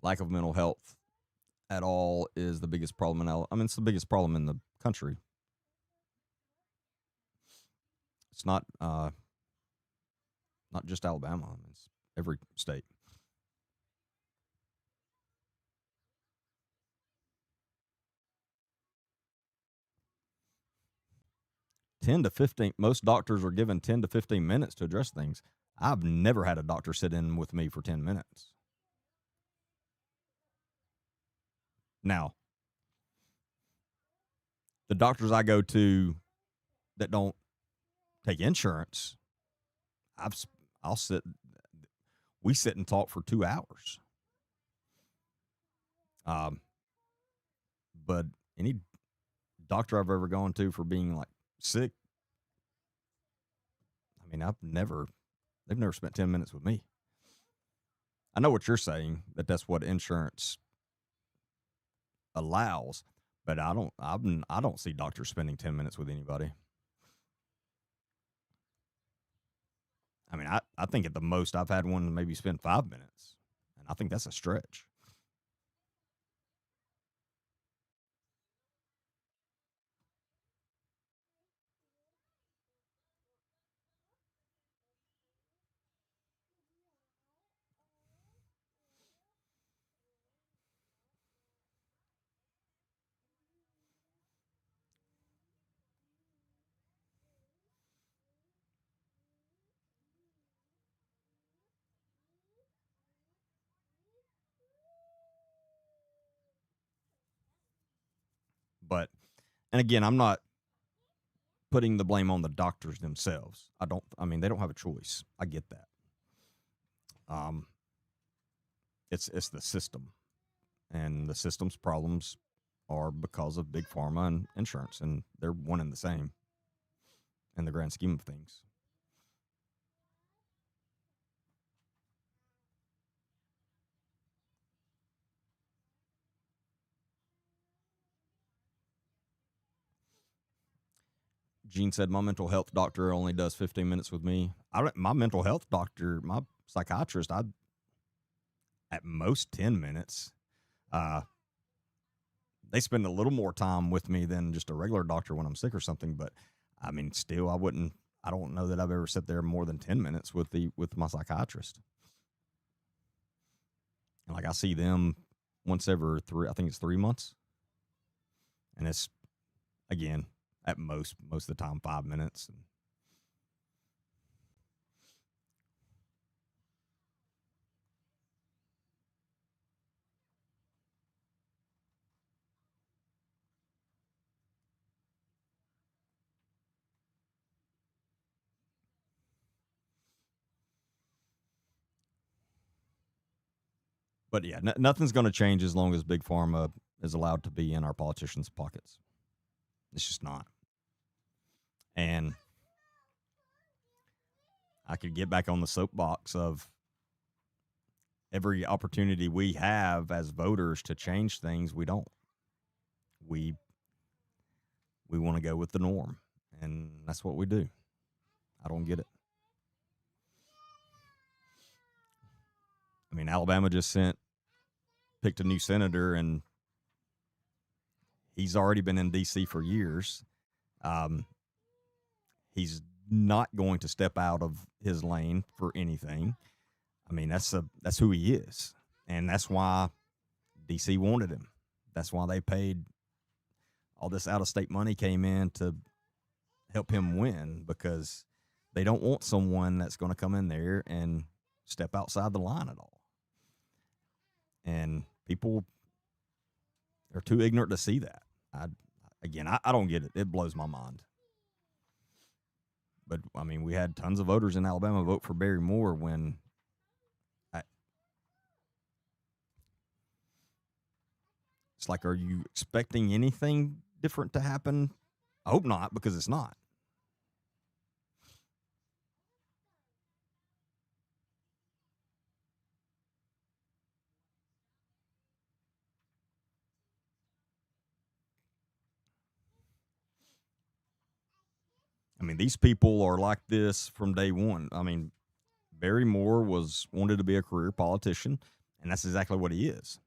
Speaker 1: Lack of mental health at all is the biggest problem it's the biggest problem in the country. It's not just Alabama. It's every state. 10 to 15, most doctors are given 10 to 15 minutes to address things. I've never had a doctor sit in with me for 10 minutes. Now, the doctors I go to that don't take insurance, we sit and talk for 2 hours. But any doctor I've ever gone to for being like sick, I mean, they've never spent 10 minutes with me. I know what you're saying, that that's what insurance allows, but I don't see doctors spending 10 minutes with anybody. I mean, I think at the most I've had one maybe spend 5 minutes, and I think that's a stretch. But, and again, I'm not putting the blame on the doctors themselves. I mean, they don't have a choice. I get that. Um, it's the system, and the system's problems are because of big pharma and insurance, and they're one and the same in the grand scheme of things. Gene said my mental health doctor only does 15 minutes with me. My mental health doctor, my psychiatrist, I at most 10 minutes. Uh, they spend a little more time with me than just a regular doctor when I'm sick or something. But I mean, still, I wouldn't. I don't know that I've ever sat there more than 10 minutes with my psychiatrist. And like I see them once every three. I think it's 3 months, and it's again at most of the time 5 minutes. But yeah, nothing's going to change as long as big pharma is allowed to be in our politicians' pockets. It's just not. And I could get back on the soapbox of every opportunity we have as voters to change things, we don't. We we want to go with the norm, and that's what we do. I don't get it. I mean, Alabama just picked a new senator, and he's already been in D.C. for years. Um, he's not going to step out of his lane for anything. I mean, that's who he is, and that's why DC wanted him. That's why they paid all this out of state money came in to help him win, because they don't want someone that's going to come in there and step outside the line at all. And people are too ignorant to see that. I don't get it. It blows my mind. But I mean, we had tons of voters in Alabama vote for Barry Moore when it's like, are you expecting anything different to happen? I hope not, because it's not. I mean, these people are like this from day one. I mean, Barry Moore wanted to be a career politician, and that's exactly what he is.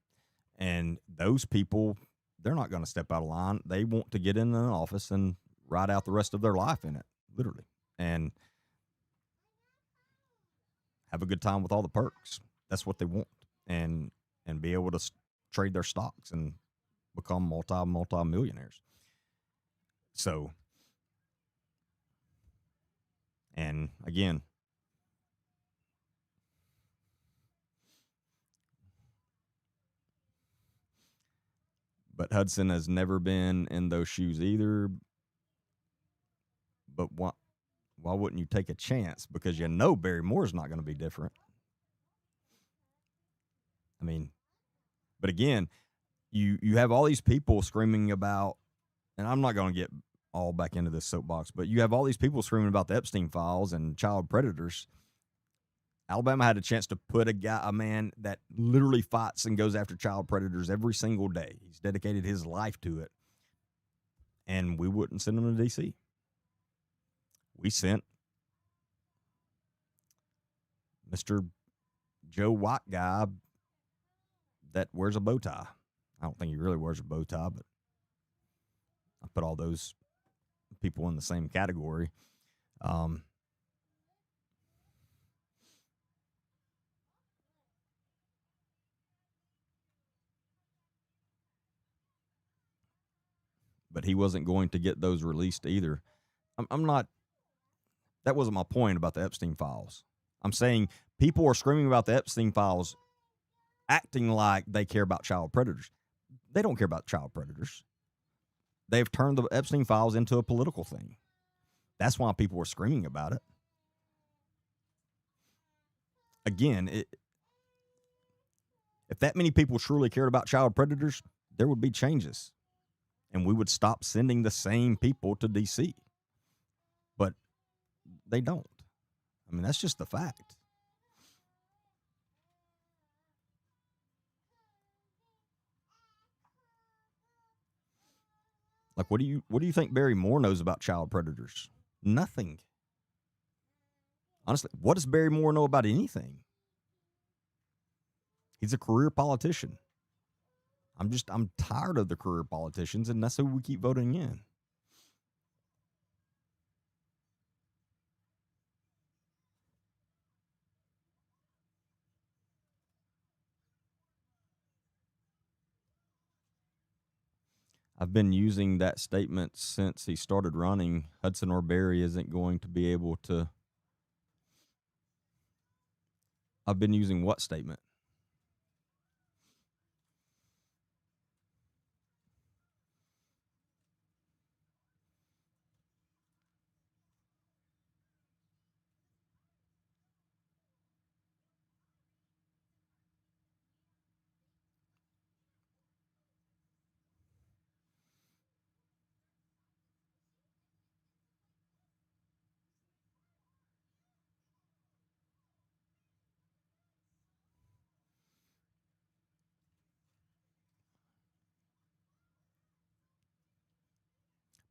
Speaker 1: And those people, they're not going to step out of line. They want to get in an office and ride out the rest of their life in it, literally, and have a good time with all the perks. That's what they want, and be able to trade their stocks and become multi millionaires. So, and again, but Hudson has never been in those shoes either. But why wouldn't you take a chance? Because you know Barry Moore's not going to be different. I mean, but again, you have all these people screaming about and I'm not going to get all back into this soapbox, but you have all these people screaming about the Epstein files and child predators. Alabama had a chance to put a man that literally fights and goes after child predators every single day. He's dedicated his life to it. And we wouldn't send him to D.C. We sent Mr. Joe White guy that wears a bow tie. I don't think he really wears a bow tie, but I put all those people in the same category. But he wasn't going to get those released either. I'm not. That wasn't my point about the Epstein files. I'm saying people are screaming about the Epstein files, acting like they care about child predators. They don't care about child predators. They've turned the Epstein files into a political thing. That's why people were screaming about it. Again, if that many people truly cared about child predators, there would be changes. And we would stop sending the same people to D.C. But they don't. I mean, that's just the fact. Like, what do you think Barry Moore knows about child predators? Nothing. Honestly, what does Barry Moore know about anything? He's a career politician. I'm tired of the career politicians, and that's who we keep voting in. I've been using that statement since he started running. Hudson or Barry isn't going to be able to. I've been using what statement?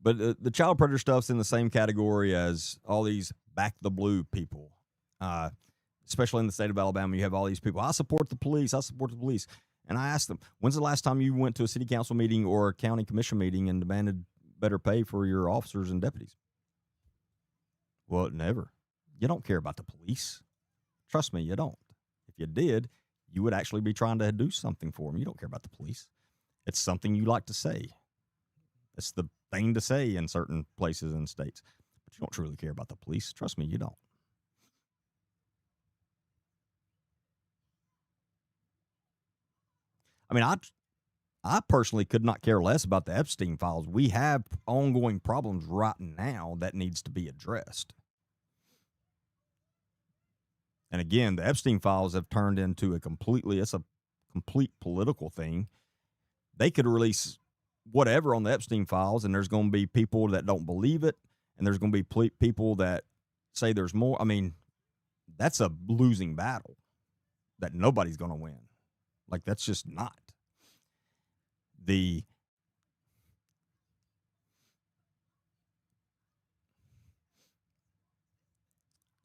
Speaker 1: But the child predator stuff's in the same category as all these back the blue people. Especially in the state of Alabama, you have all these people. I support the police. I support the police. And I asked them, when's the last time you went to a city council meeting or a county commission meeting and demanded better pay for your officers and deputies? Well, never. You don't care about the police. Trust me, you don't. If you did, you would actually be trying to do something for them. You don't care about the police. It's something you like to say. It's the thing to say in certain places and states. But you don't truly care about the police. Trust me, you don't. I mean, I personally could not care less about the Epstein files. We have ongoing problems right now that needs to be addressed. And again, the Epstein files have turned into it's a complete political thing. They could release whatever on the Epstein files, and there's going to be people that don't believe it, and there's going to be people that say there's more. I mean, that's a losing battle that nobody's going to win. Like, that's just not.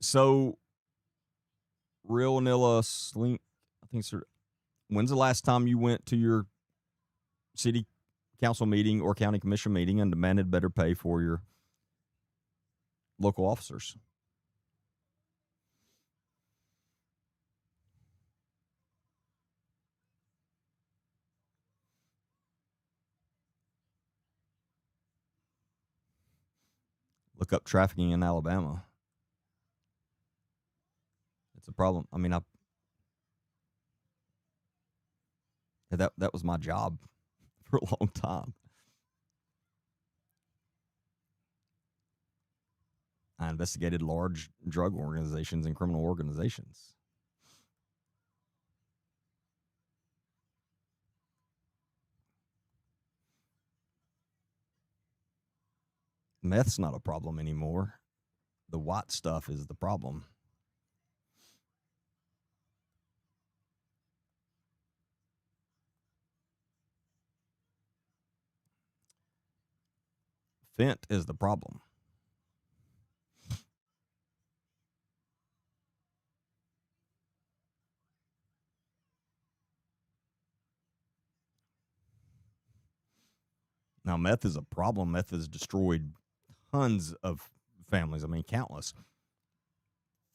Speaker 1: So Real Nilla Slink, I think, sir. When's the last time you went to your city council meeting or county commission meeting and demanded better pay for your local officers? Look up trafficking in Alabama. It's a problem. I mean, that was my job for a long time. I investigated large drug organizations and criminal organizations. Meth's not a problem anymore. The white stuff is the problem. Fent is the problem. Now, meth is a problem. Meth has destroyed tons of families. I mean, countless.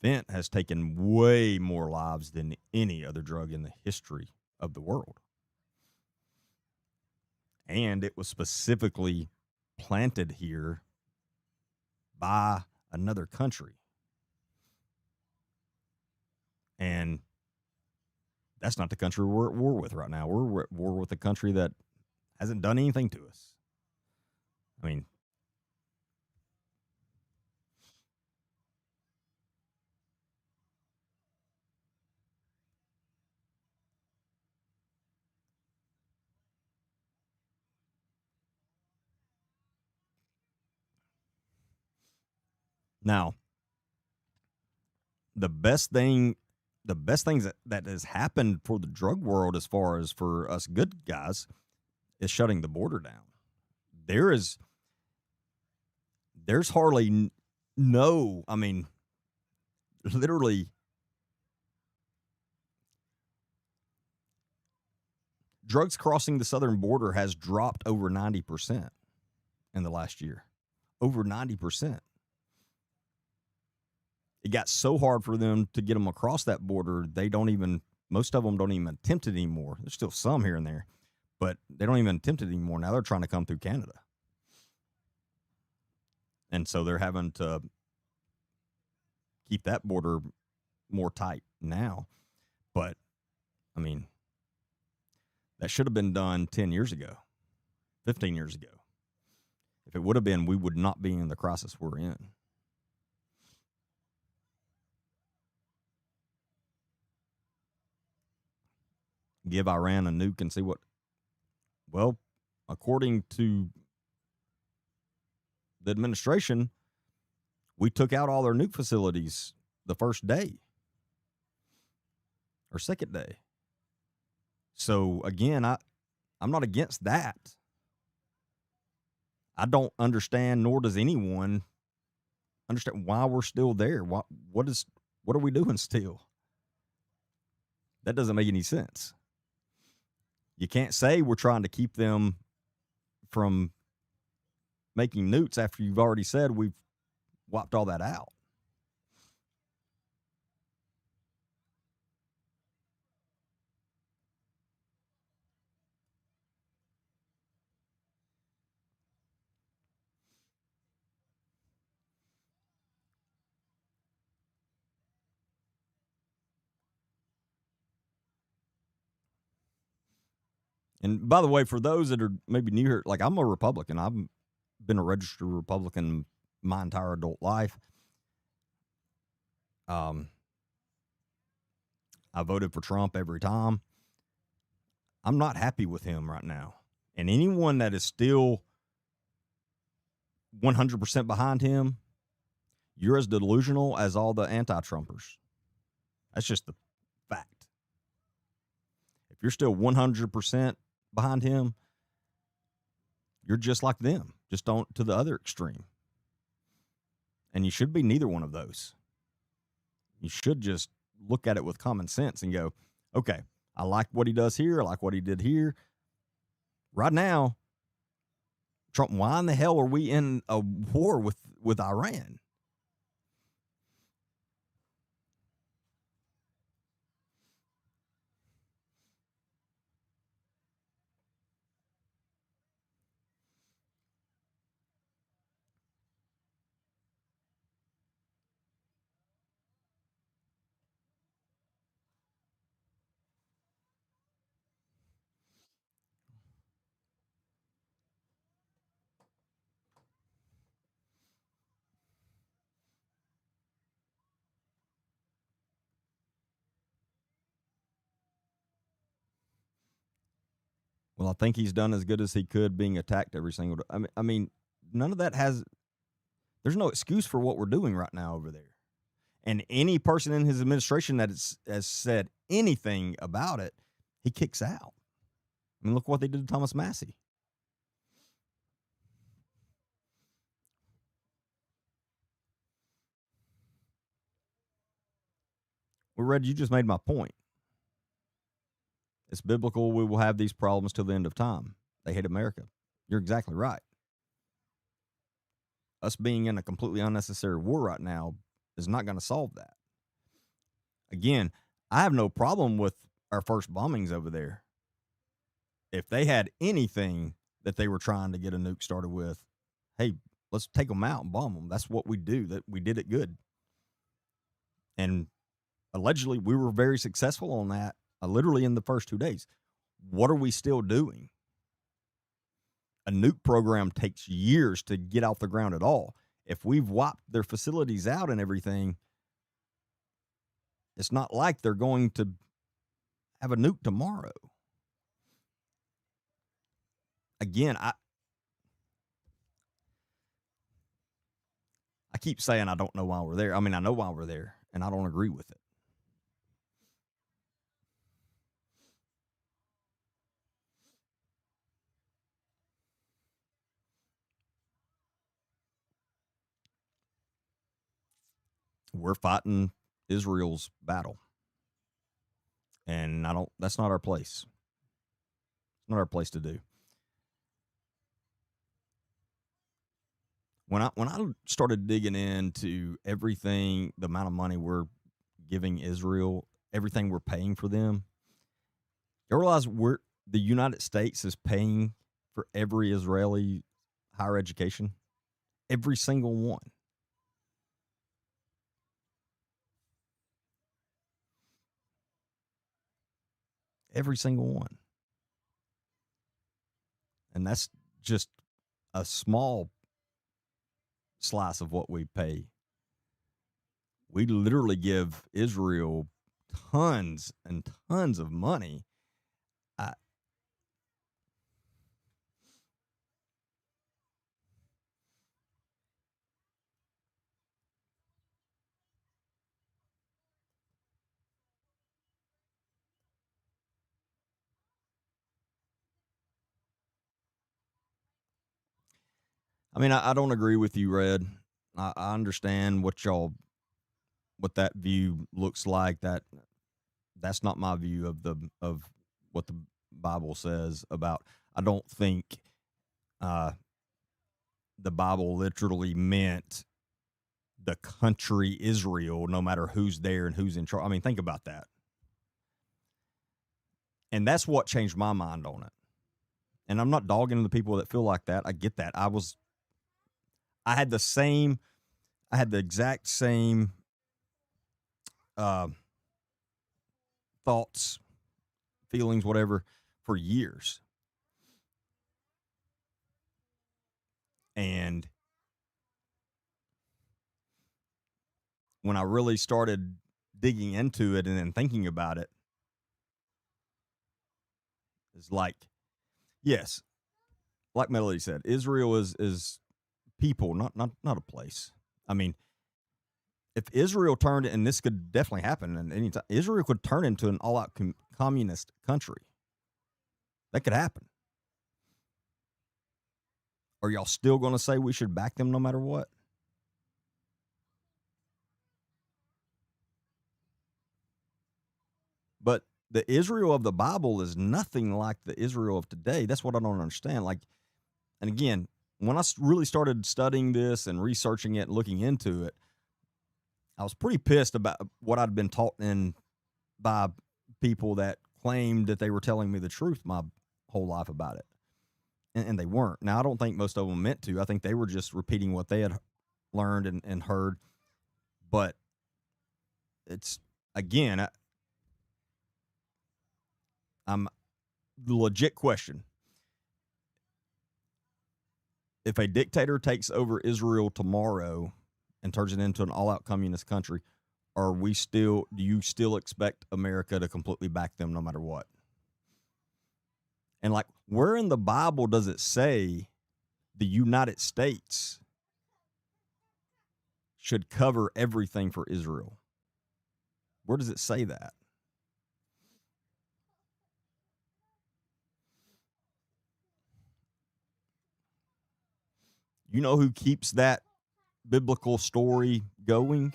Speaker 1: Fent has taken way more lives than any other drug in the history of the world. And it was specifically planted here by another country. And that's not the country we're at war with right now. We're at war with a country that hasn't done anything to us. I mean, now the best thing the best things that has happened for the drug world as far as for us good guys is shutting the border down. There is there's hardly no, I mean, literally drugs crossing the southern border has dropped over 90% in the last year. Over 90%. It got so hard for them to get them across that border, most of them don't even attempt it anymore. There's still some here and there, but they don't even attempt it anymore. Now they're trying to come through Canada. And so they're having to keep that border more tight now. But, I mean, that should have been done 10 years ago, 15 years ago. If it would have been, we would not be in the crisis we're in. Give Iran a nuke and see what, well, according to the administration, we took out all their nuke facilities the first day or second day. So again, I'm not against that. I don't understand, nor does anyone understand why we're still there. What are we doing still? That doesn't make any sense. You can't say we're trying to keep them from making nukes after you've already said we've wiped all that out. And by the way, for those that are maybe new here, like I'm a Republican. I've been a registered Republican my entire adult life. I voted for Trump every time. I'm not happy with him right now. And anyone that is still 100% behind him, you're as delusional as all the anti-Trumpers. That's just the fact. If you're still 100% behind him, you're just like them, just don't to the other extreme. And you should be neither one of those. You should just look at it with common sense and go, okay, I like what he does here. I like what he did here. Right now, Trump, why in the hell are we in a war with Iran? Well, I think he's done as good as he could being attacked every single day. I mean, none of that has There's no excuse for what we're doing right now over there. And any person in his administration that has said anything about it, he kicks out. I mean, look what they did to Thomas Massey. Well, Red, you just made my point. It's biblical. We will have these problems till the end of time. They hate America. You're exactly right. Us being in a completely unnecessary war right now is not going to solve that. Again, I have no problem with our first bombings over there. If they had anything that they were trying to get a nuke started with, hey, let's take them out and bomb them. That's what we do. That we did it good. And allegedly, we were very successful on that, literally in the first 2 days. What are we still doing? A nuke program takes years to get off the ground at all. If we've wiped their facilities out and everything, it's not like they're going to have a nuke tomorrow. Again, I keep saying I don't know why we're there. I mean, I know why we're there, and I don't agree with it. We're fighting Israel's battle. And that's not our place. It's not our place to do. When I started digging into everything, the amount of money we're giving Israel, everything we're paying for them, you realize the United States is paying for every Israeli higher education, every single one. Every single one. And that's just a small slice of what we pay. We literally give Israel tons and tons of money. I mean, I don't agree with you, Red. I understand what that view looks like. That's not my view of what the Bible says about. I don't think the Bible literally meant the country Israel, no matter who's there and who's in charge. I mean, think about that. And that's what changed my mind on it. And I'm not dogging the people that feel like that. I get that. I had the exact same thoughts, feelings, whatever, for years. And when I really started digging into it and then thinking about it, it's like, yes, like Melody said, Israel is people, not a place. I mean, if Israel turned, and this could definitely happen at any time, Israel could turn into an all-out communist country. That could happen. Are y'all still going to say we should back them no matter what? But the Israel of the Bible is nothing like the Israel of today. That's what I don't understand. Like, and again, when I really started studying this and researching it and looking into it, I was pretty pissed about what I'd been taught by people that claimed that they were telling me the truth my whole life about it. And they weren't. Now, I don't think most of them meant to. I think they were just repeating what they had learned and heard. But it's, again, I'm the legit question. If a dictator takes over Israel tomorrow and turns it into an all-out communist country, do you still expect America to completely back them no matter what? And like, where in the Bible does it say the United States should cover everything for Israel. Where does it say that? You know who keeps that biblical story going?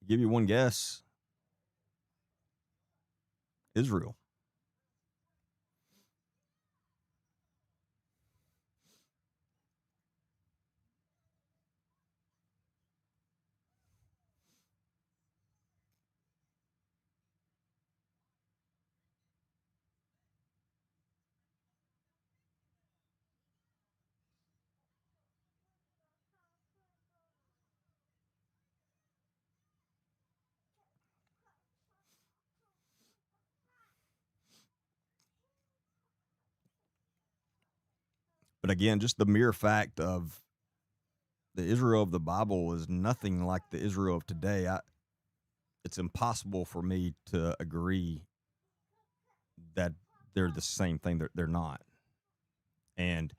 Speaker 1: I'll give you one guess. Israel. But again, just the mere fact of the Israel of the Bible is nothing like the Israel of today. It's impossible for me to agree that they're the same thing. They're not. And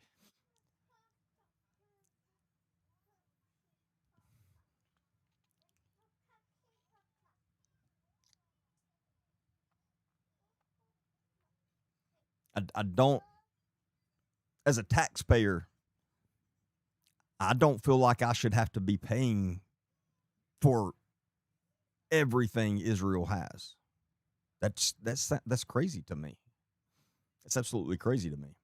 Speaker 1: I don't, as a taxpayer, I don't feel like I should have to be paying for everything Israel has. That's crazy to me. It's absolutely crazy to me.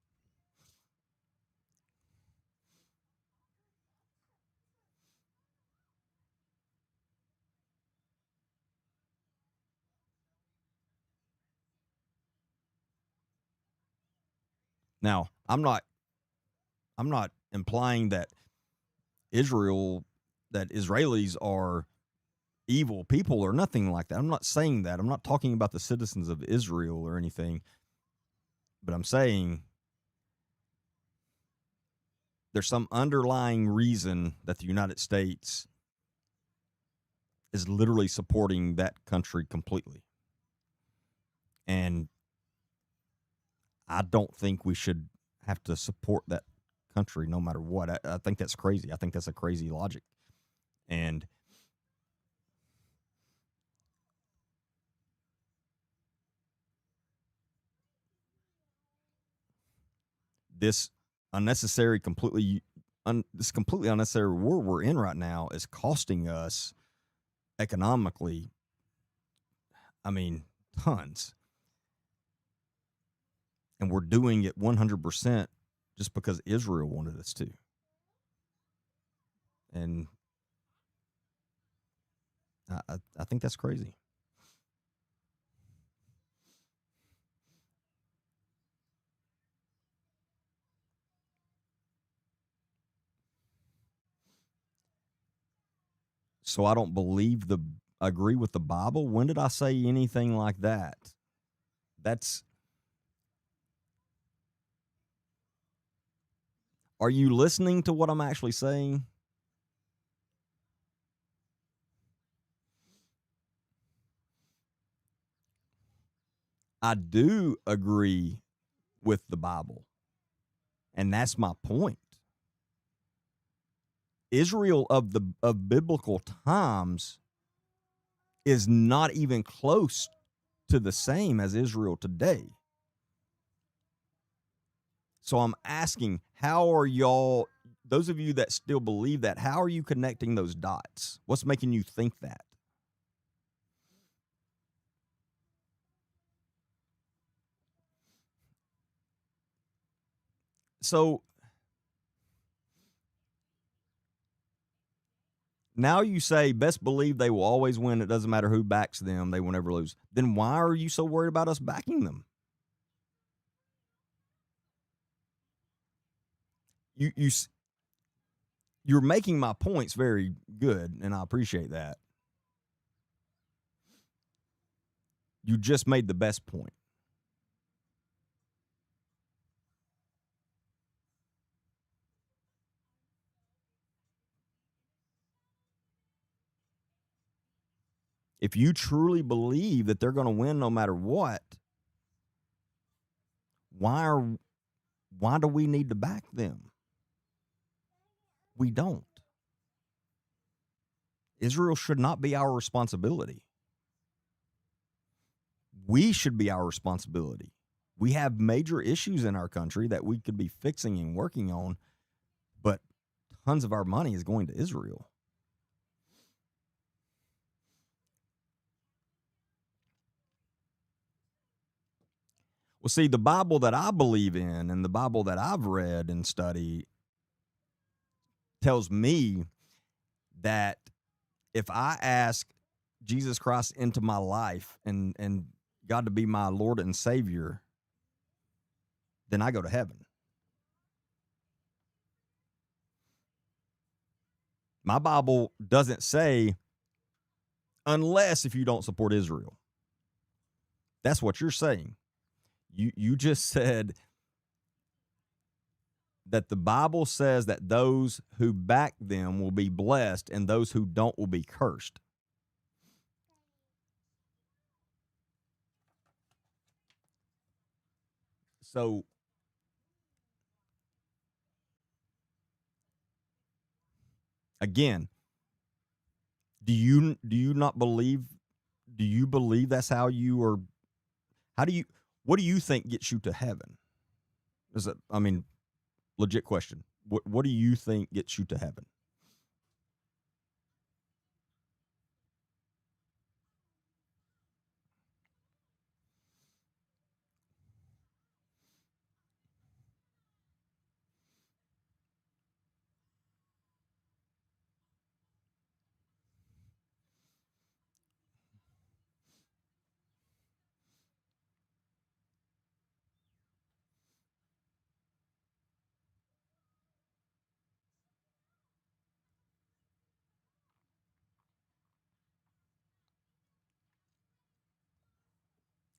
Speaker 1: Now, I'm not implying that Israelis are evil people or nothing like that. I'm not saying that. I'm not talking about the citizens of Israel or anything. But I'm saying there's some underlying reason that the United States is literally supporting that country completely. And I don't think we should have to support that country no matter what. I think that's crazy. I think that's a crazy logic. And this this completely unnecessary war we're in right now is costing us economically, I mean, tons. And we're doing it 100% just because Israel wanted us to. And I think that's crazy. So I don't agree with the Bible. When did I say anything like that? That's Are you listening to what I'm actually saying? I do agree with the Bible. And that's my point. Israel of biblical times is not even close to the same as Israel today. So I'm asking, how are y'all, those of you that still believe that, how are you connecting those dots? What's making you think that? So now you say, best believe they will always win. It doesn't matter who backs them. They will never lose. Then why are you so worried about us backing them? You're making my points very good, and I appreciate that. You just made the best point. If you truly believe that they're going to win no matter what, why do we need to back them? We don't. Israel should not be our responsibility. We should be our responsibility. We have major issues in our country that we could be fixing and working on, but tons of our money is going to Israel. Well, see, the Bible that I believe in and the Bible that I've read and studied tells me that if I ask Jesus Christ into my life and God to be my Lord and Savior, then I go to heaven. My Bible doesn't say, unless if you don't support Israel. That's what you're saying. You just said that the Bible says that those who back them will be blessed and those who don't will be cursed. So again, do you not believe, do you believe that's how you are? What do you think gets you to heaven? Is it, I mean, legit question. What do you think gets you to heaven?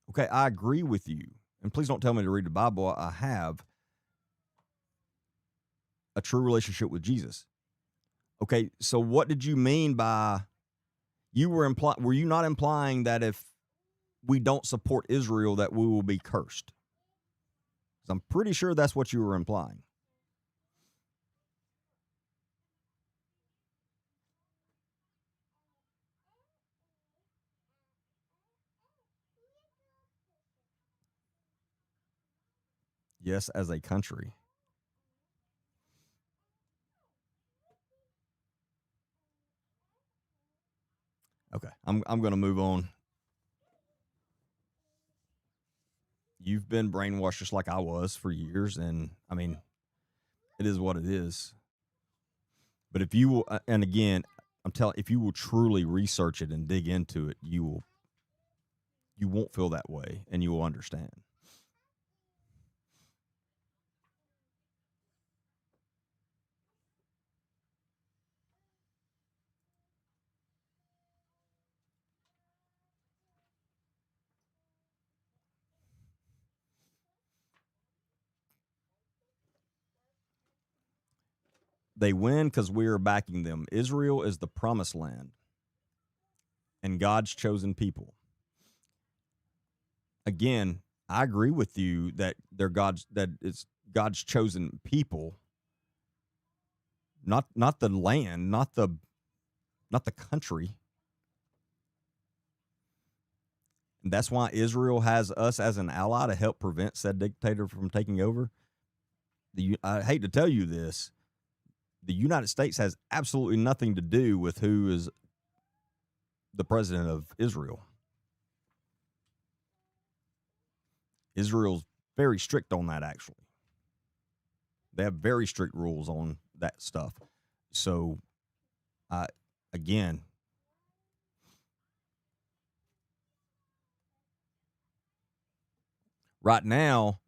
Speaker 1: Okay, I agree with you. And please don't tell me to read the Bible. I have a true relationship with Jesus. Okay, so what did you mean by were you not implying that if we don't support Israel that we will be cursed? 'Cause I'm pretty sure that's what you were implying. Yes, as a country. Okay, I'm going to move on. You've been brainwashed just like I was for years, and I mean, it is what it is. But if you will, and again, I'm telling, if you will truly research it and dig into it, you won't feel that way, and you will understand. They win because we are backing them. Israel is the promised land and God's chosen people. Again, I agree with you that it's God's chosen people, not the land, not the country. And that's why Israel has us as an ally to help prevent said dictator from taking over. I hate to tell you this, the United States has absolutely nothing to do with who is the president of Israel. Israel's very strict on that, actually. They have very strict rules on that stuff. So, again, right now,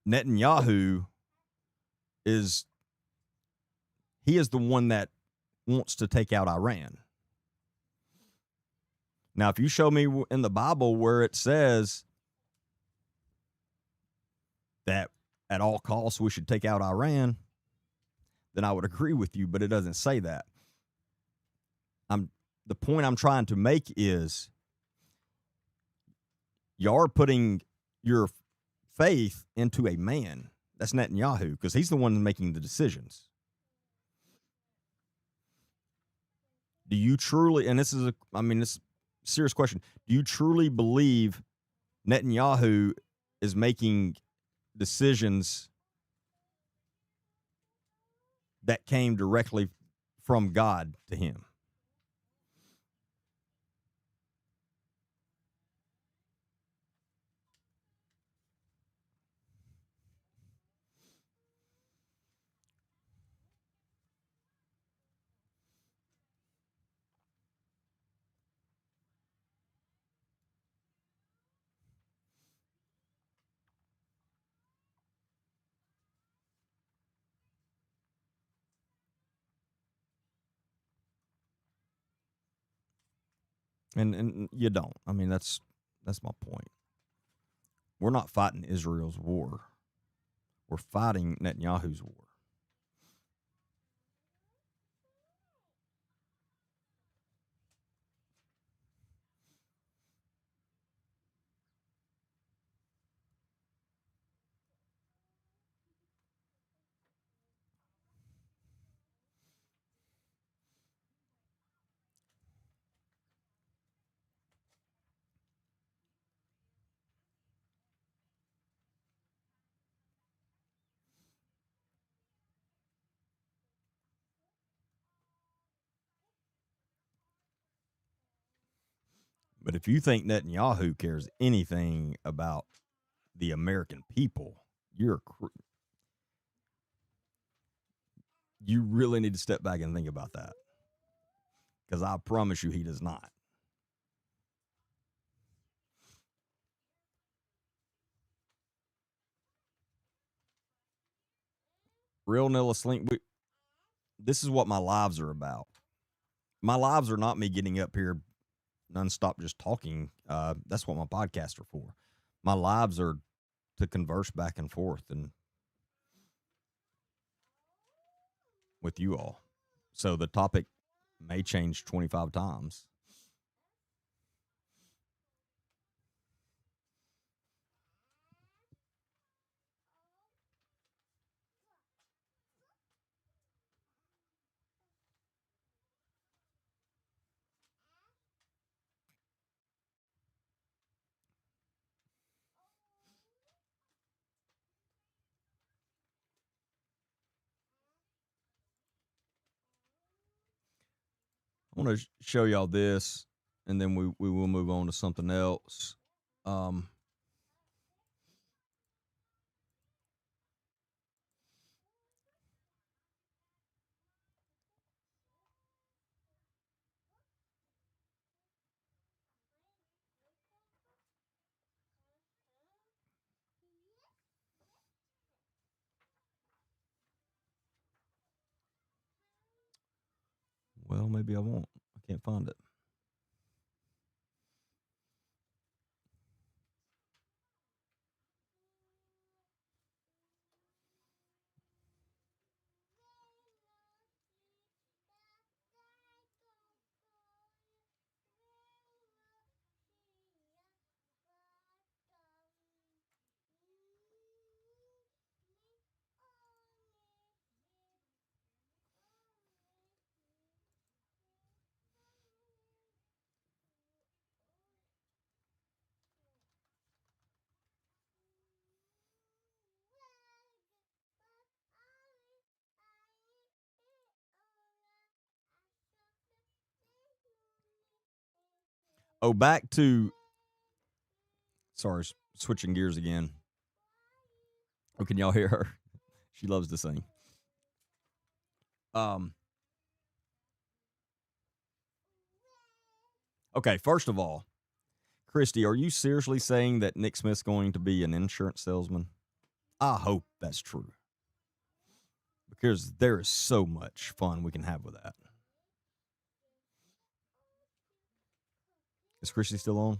Speaker 1: Netanyahu is the one that wants to take out Iran. Now, if you show me in the Bible where it says that at all costs we should take out Iran, then I would agree with you, but it doesn't say that. The point I'm trying to make is y'all are putting your faith into a man. That's Netanyahu, because he's the one making the decisions. Do you truly, and this is it's a serious question, do you truly believe Netanyahu is making decisions that came directly from God to him? And you don't. That's my point. We're not fighting Israel's war. We're fighting Netanyahu's war. But if you think Netanyahu cares anything about the American people, you really need to step back and think about that, because I promise you he does not. Real Nilla Slink, this is what my lives are about. My lives are not me getting up here nonstop just talking. That's what my podcasts are for. My lives are to converse back and forth and with you all. So the topic may change 25 times. I want to show y'all this, and then we will move on to something else. Well, maybe I won't. I can't find it. Oh, back to, sorry, switching gears again. Oh, can y'all hear her? She loves to sing. Okay, first of all, Christy, are you seriously saying that Nick Smith's going to be an insurance salesman? I hope that's true, because there is so much fun we can have with that. Is Christy still on?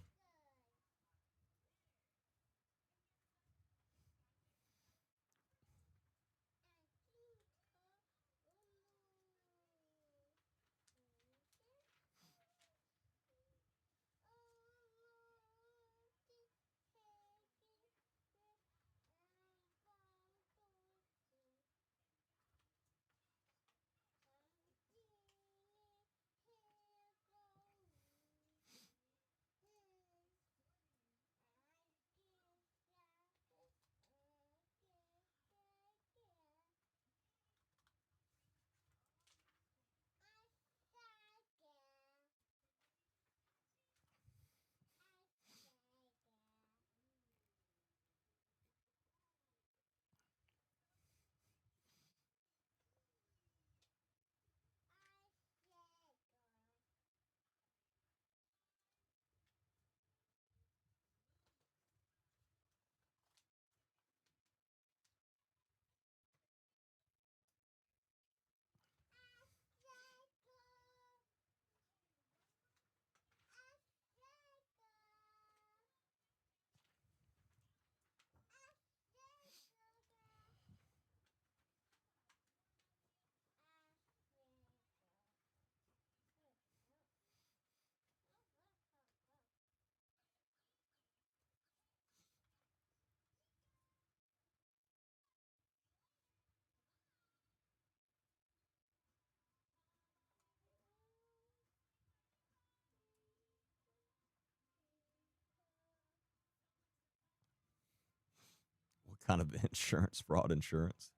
Speaker 1: kind of insurance, fraud insurance.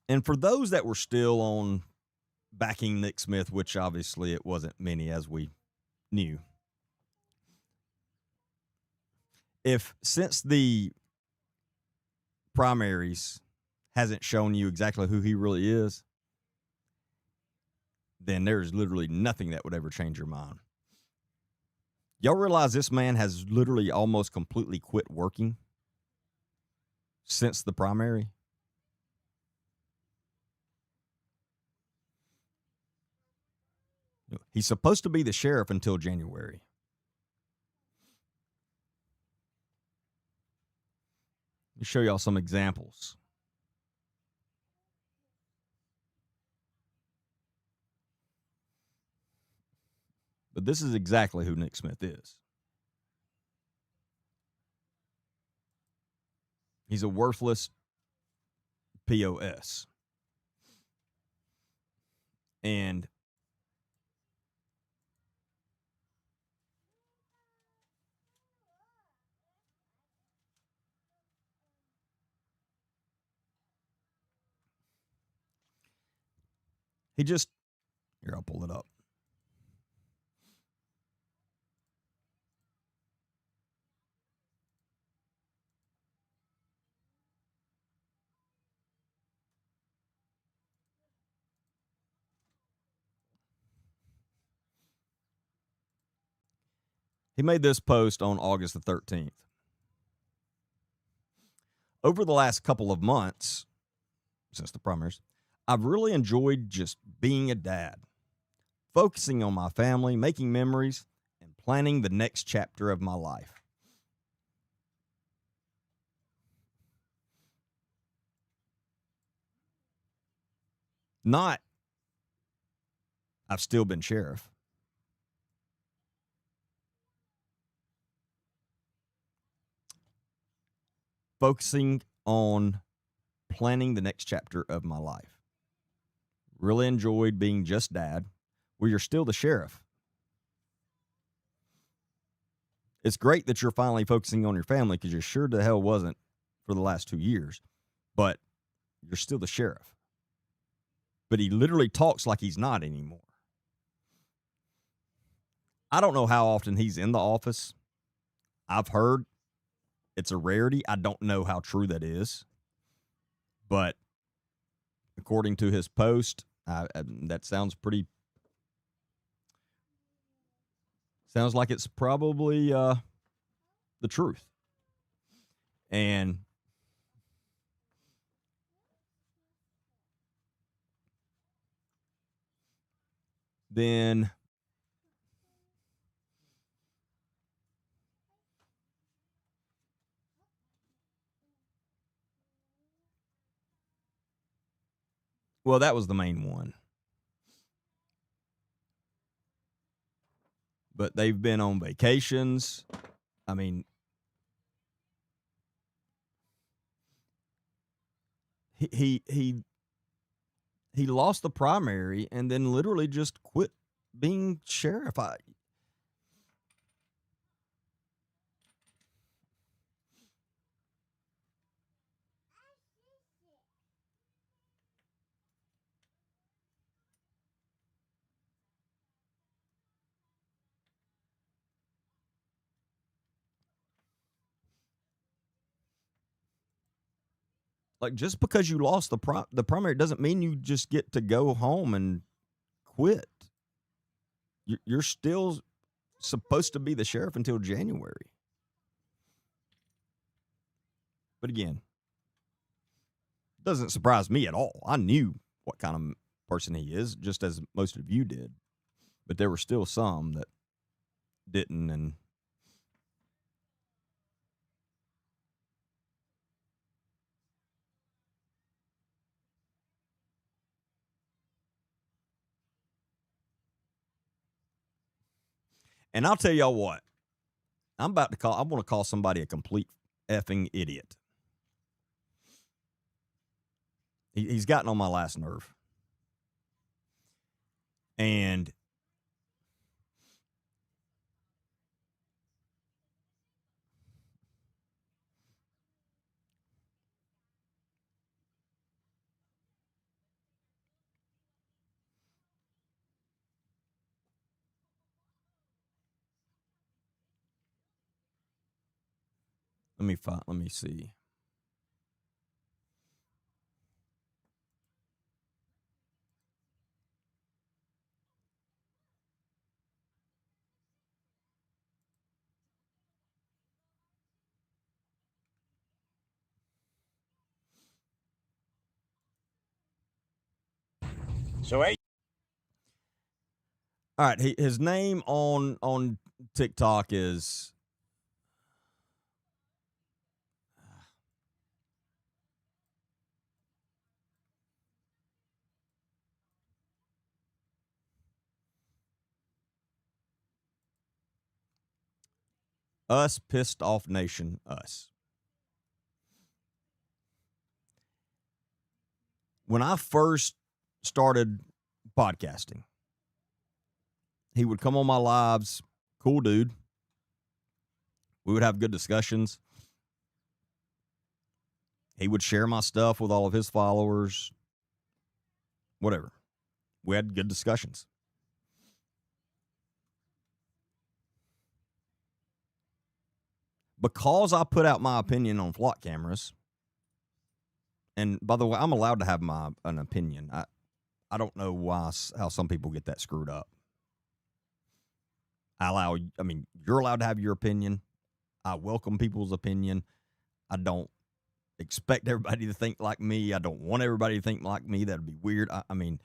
Speaker 1: And for those that were still on backing Nick Smith, which obviously it wasn't many as we knew, if since the primaries hasn't shown you exactly who he really is, then there's literally nothing that would ever change your mind. Y'all realize this man has literally almost completely quit working since the primary? He's supposed to be the sheriff until January. Let me show y'all some examples. But this is exactly who Nick Smith is. He's a worthless POS. And he just, here, I'll pull it up. He made this post on August the 13th. Over the last couple of months, since the primaries, I've really enjoyed just being a dad, focusing on my family, making memories, and planning the next chapter of my life. Not, I've still been sheriff. Focusing on planning the next chapter of my life. Really enjoyed being just dad, where you're still the sheriff. It's great that you're finally focusing on your family because you sure the hell wasn't for the last 2 years, but you're still the sheriff. But he literally talks like he's not anymore. I don't know how often he's in the office. I've heard it's a rarity. I don't know how true that is. But according to his post, that sounds like it's probably the truth. And then well, that was the main one. But they've been on vacations. I mean, he lost the primary and then literally just quit being sheriff. Like, just because you lost the primary doesn't mean you just get to go home and quit. You're still supposed to be the sheriff until January. But again, doesn't surprise me at all. I knew what kind of person he is, just as most of you did. But there were still some that didn't. And I'll tell y'all what, I want to call somebody a complete effing idiot. He's gotten on my last nerve. And let me see.
Speaker 3: So, hey,
Speaker 1: All right, his name on TikTok is Us Pissed Off Nation Us. When I first started podcasting, he would come on my lives, cool dude. We would have good discussions. He would share my stuff with all of his followers, whatever. We had good discussions. Because I put out my opinion on flock cameras, and by the way, I'm allowed to have an opinion. I don't know how some people get that screwed up. You're allowed to have your opinion. I welcome people's opinion. I don't expect everybody to think like me. I don't want everybody to think like me. That'd be weird. I mean,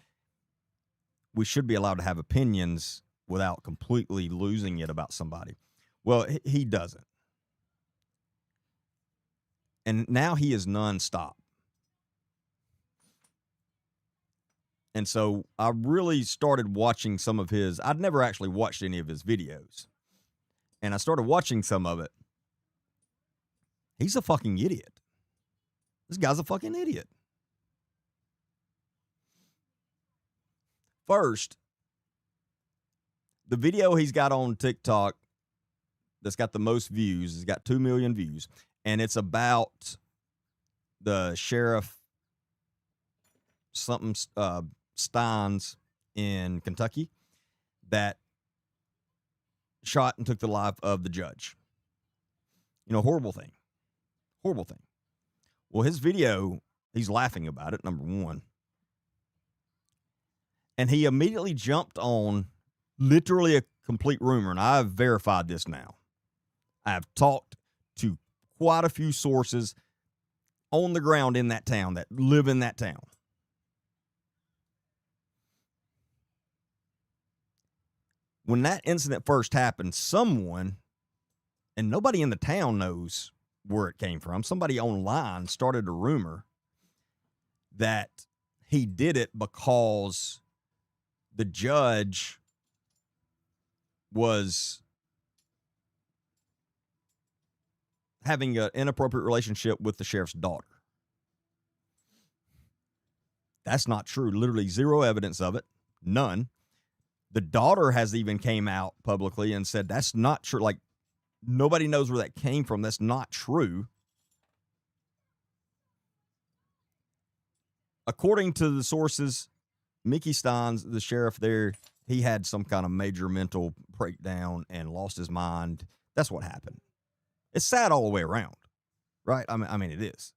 Speaker 1: we should be allowed to have opinions without completely losing it about somebody. Well, he doesn't. And now he is nonstop. And so I really started watching some of his. I'd never actually watched any of his videos. And I started watching some of it. He's a fucking idiot. This guy's a fucking idiot. First, the video he's got on TikTok that's got the most views, has got 2 million views, and it's about the sheriff something Steins in Kentucky that shot and took the life of the judge. You know, horrible thing. Horrible thing. Well, his video, he's laughing about it, number one. And he immediately jumped on literally a complete rumor, and I've verified this now. I have talked to quite a few sources on the ground in that town that live in that town. When that incident first happened, someone, and nobody in the town knows where it came from, somebody online started a rumor that he did it because the judge was having an inappropriate relationship with the sheriff's daughter. That's not true. Literally zero evidence of it. None. The daughter has even came out publicly and said that's not true. Like, nobody knows where that came from. That's not true. According to the sources, Mickey Steins, the sheriff there, he had some kind of major mental breakdown and lost his mind. That's what happened. It's sad all the way around, right? I mean, it is.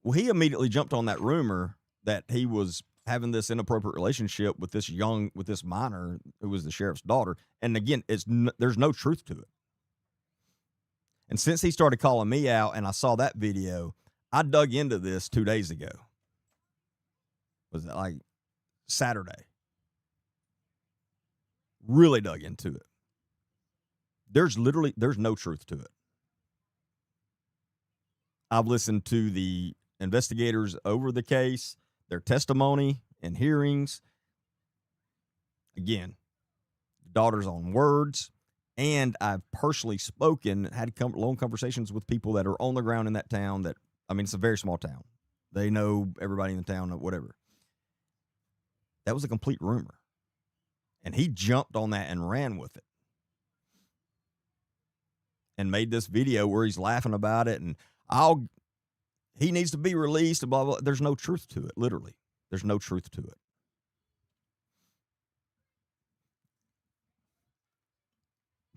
Speaker 1: Well, he immediately jumped on that rumor that he was having this inappropriate relationship with this minor who was the sheriff's daughter. And again, there's no truth to it. And since he started calling me out and I saw that video, I dug into this 2 days ago. Was it like Saturday? Really dug into it. There's no truth to it. I've listened to the investigators over the case, their testimony and hearings. Again, daughter's own words. And I've personally spoken, had long conversations with people that are on the ground in that town it's a very small town. They know everybody in the town, whatever. That was a complete rumor. And he jumped on that and ran with it. And made this video where he's laughing about it and he needs to be released, blah, blah. There's no truth to it, literally. There's no truth to it.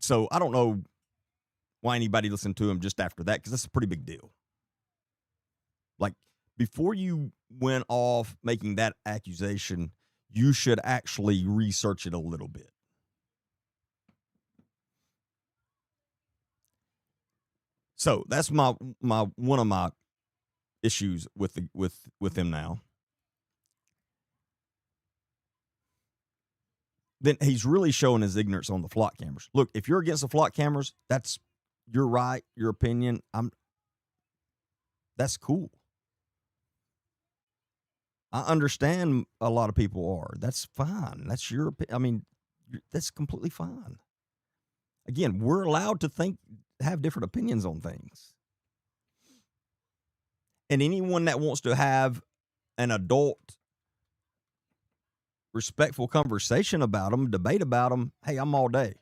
Speaker 1: So I don't know why anybody listened to him just after that, because that's a pretty big deal. Like, before you went off making that accusation, you should actually research it a little bit. So that's my one of my issues with him now. Then he's really showing his ignorance on the flock cameras. Look, if you're against the flock cameras, that's your right, your opinion. That's cool. I understand a lot of people are. That's fine. That's your opinion. I mean, that's completely fine. Again, we're allowed to have different opinions on things. And anyone that wants to have an adult, respectful conversation about them, debate about them, hey, I'm all day.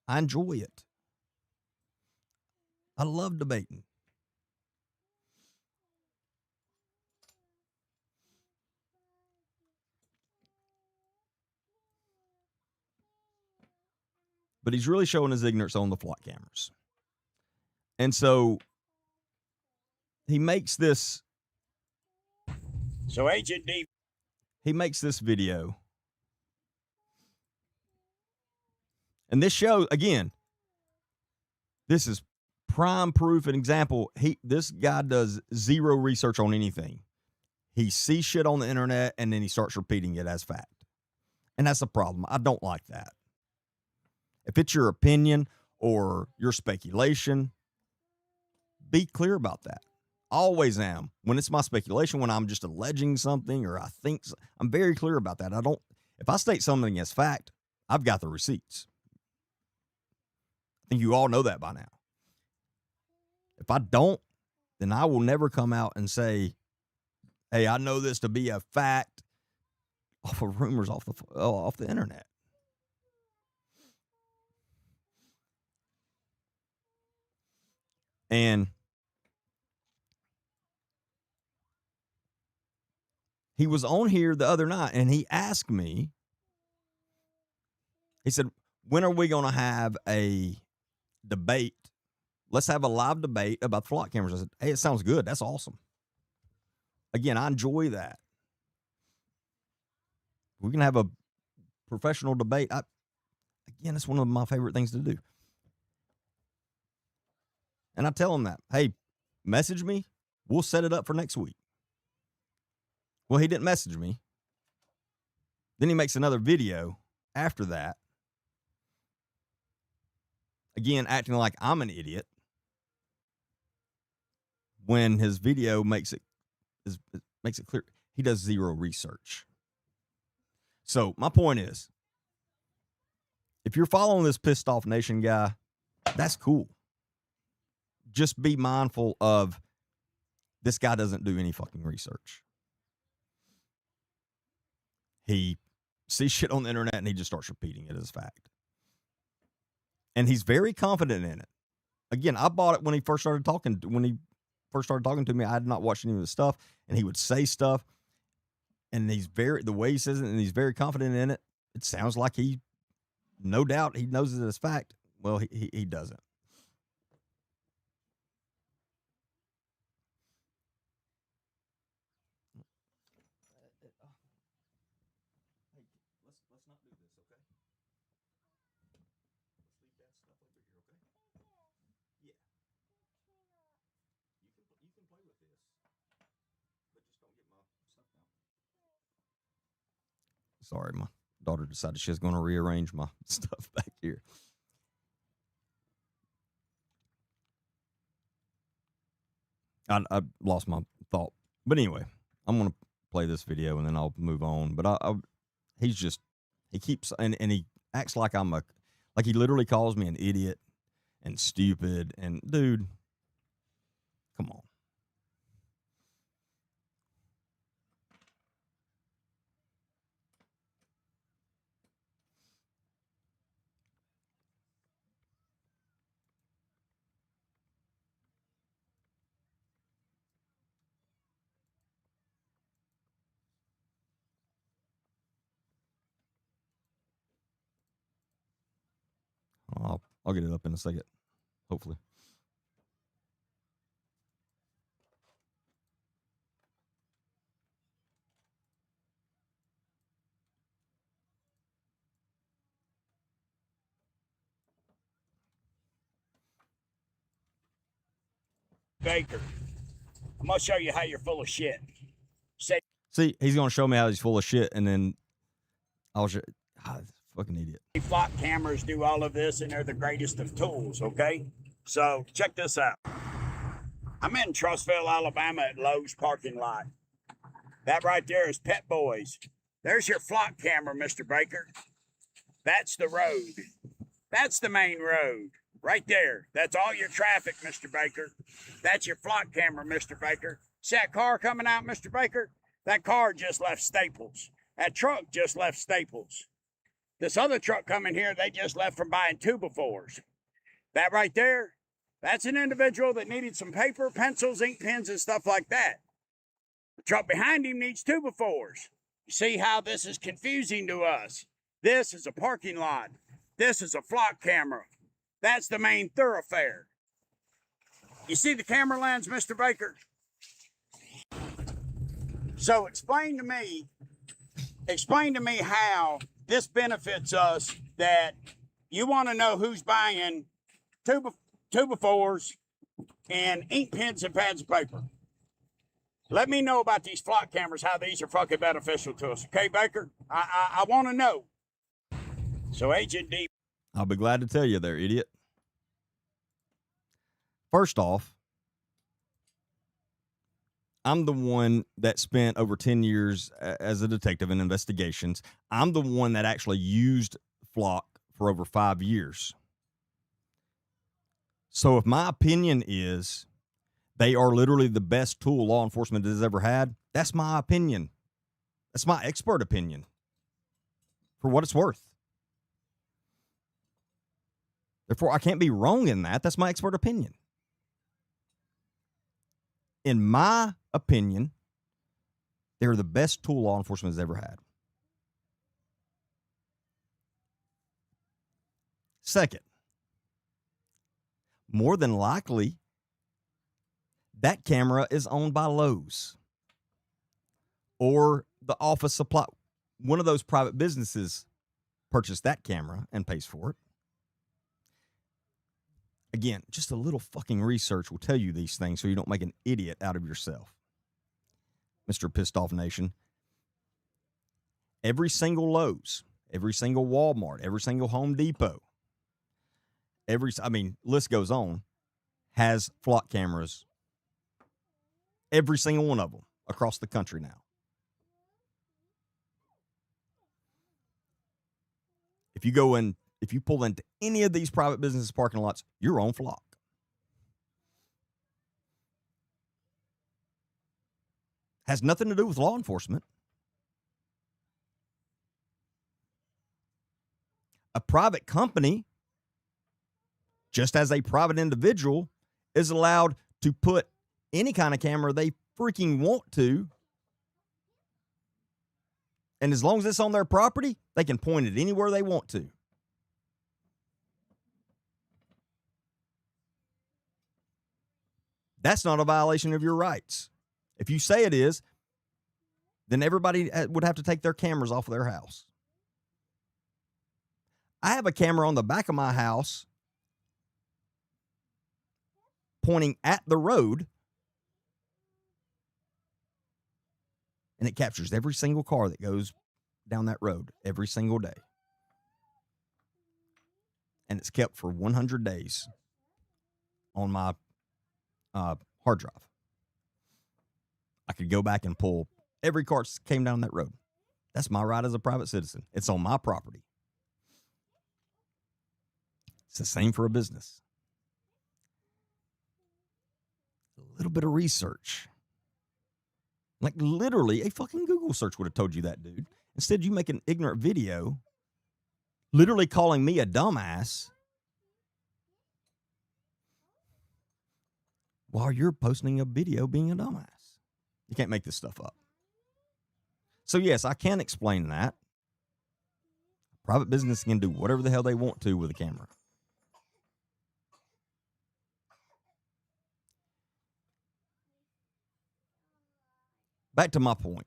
Speaker 1: I enjoy it. I love debating. But he's really showing his ignorance on the flock cameras. And so he makes this.
Speaker 3: So H&D.
Speaker 1: He makes this video. And this show, again, this is prime proof and example. This guy does zero research on anything. He sees shit on the internet and then he starts repeating it as fact. And that's the problem. I don't like that. If it's your opinion or your speculation, be clear about that. I always am. When it's my speculation, when I'm just alleging something or I think, I'm very clear about that. If I state something as fact, I've got the receipts. I think you all know that by now. If I don't, then I will never come out and say, hey, I know this to be a fact off of rumors off the internet. And he was on here the other night and he asked me, he said, when are we going to have a debate? Let's have a live debate about the flock cameras. I said, hey, it sounds good. That's awesome. Again, I enjoy that. We can have a professional debate. Again, it's one of my favorite things to do. And I tell him that, hey, message me. We'll set it up for next week. Well, he didn't message me. Then he makes another video after that. Again, acting like I'm an idiot. When his video makes it clear, he does zero research. So my point is, if you're following this pissed off nation guy, that's cool. Just be mindful of this guy doesn't do any fucking research. He sees shit on the internet and he just starts repeating it as fact. And he's very confident in it. Again, I bought it when he first started talking. When he first started talking to me, I had not watched any of his stuff, and he would say stuff, and the way he says it, and he's very confident in it. It sounds like no doubt, he knows it as fact. Well, he doesn't. Let's not do this, okay? Let's leave that stuff over here, okay? Yeah. You can play with this, but just don't get my stuff out. Sorry, my daughter decided she was going to rearrange my stuff back here. I lost my thought. But anyway, I'm going to play this video and then I'll move on. But he keeps, and he acts like like he literally calls me an idiot and stupid. And dude, come on. I'll get it up in a second, hopefully.
Speaker 3: Baker, I'm gonna show you how you're full of shit. Say,
Speaker 1: see, he's gonna show me how he's full of shit, and then I'll show. Fucking idiot.
Speaker 3: Flock cameras do all of this, and they're the greatest of tools. Okay, so check this out. I'm in Trussville, Alabama, at Lowe's parking lot. That right there is Pet Boys. There's your flock camera, Mr. Baker. That's the road. That's the main road. Right there. That's all your traffic, Mr. Baker. That's your flock camera, Mr. Baker. See that car coming out, Mr. Baker? That car just left Staples. That truck just left Staples. This other truck coming here, they just left from buying 2x4s. That right there, that's an individual that needed some paper, pencils, ink pens, and stuff like that. The truck behind him needs 2x4s. You see how this is confusing to us? This is a parking lot. This is a flock camera. That's the main thoroughfare. You see the camera lens, Mr. Baker? So explain to me how this benefits us, that you want to know who's buying 2x4s and ink pens and pads of paper. Let me know about these flock cameras, how these are fucking beneficial to us. Okay, Baker? I want to know. So Agent D.
Speaker 1: I'll be glad to tell you there, idiot. First off, I'm the one that spent over 10 years as a detective in investigations. I'm the one that actually used Flock for over 5 years. So if my opinion is they are literally the best tool law enforcement has ever had, that's my opinion. That's my expert opinion. For what it's worth. Therefore, I can't be wrong in that. That's my expert opinion. In my opinion, they're the best tool law enforcement has ever had. Second, more than likely, that camera is owned by Lowe's or the office supply. One of those private businesses purchased that camera and pays for it. Again, just a little fucking research will tell you these things so you don't make an idiot out of yourself. Mr. Pissed Off Nation. Every single Lowe's, every single Walmart, every single Home Depot, list goes on, has flock cameras. Every single one of them across the country now. If you pull into any of these private business parking lots, you're on Flock. Has nothing to do with law enforcement. A private company, just as a private individual, is allowed to put any kind of camera they freaking want to. And as long as it's on their property, they can point it anywhere they want to. That's not a violation of your rights. If you say it is, then everybody would have to take their cameras off of their house. I have a camera on the back of my house pointing at the road, and it captures every single car that goes down that road every single day. And it's kept for 100 days on my hard drive. I could go back and pull every car that came down that road. That's my right as a private citizen. It's on my property. It's the same for a business. A little bit of research. Like literally a fucking Google search would have told you that, dude. Instead, you make an ignorant video literally calling me a dumbass while you're posting a video being a dumbass. You can't make this stuff up. So yes, I can explain that. Private business can do whatever the hell they want to with a camera. back to my point.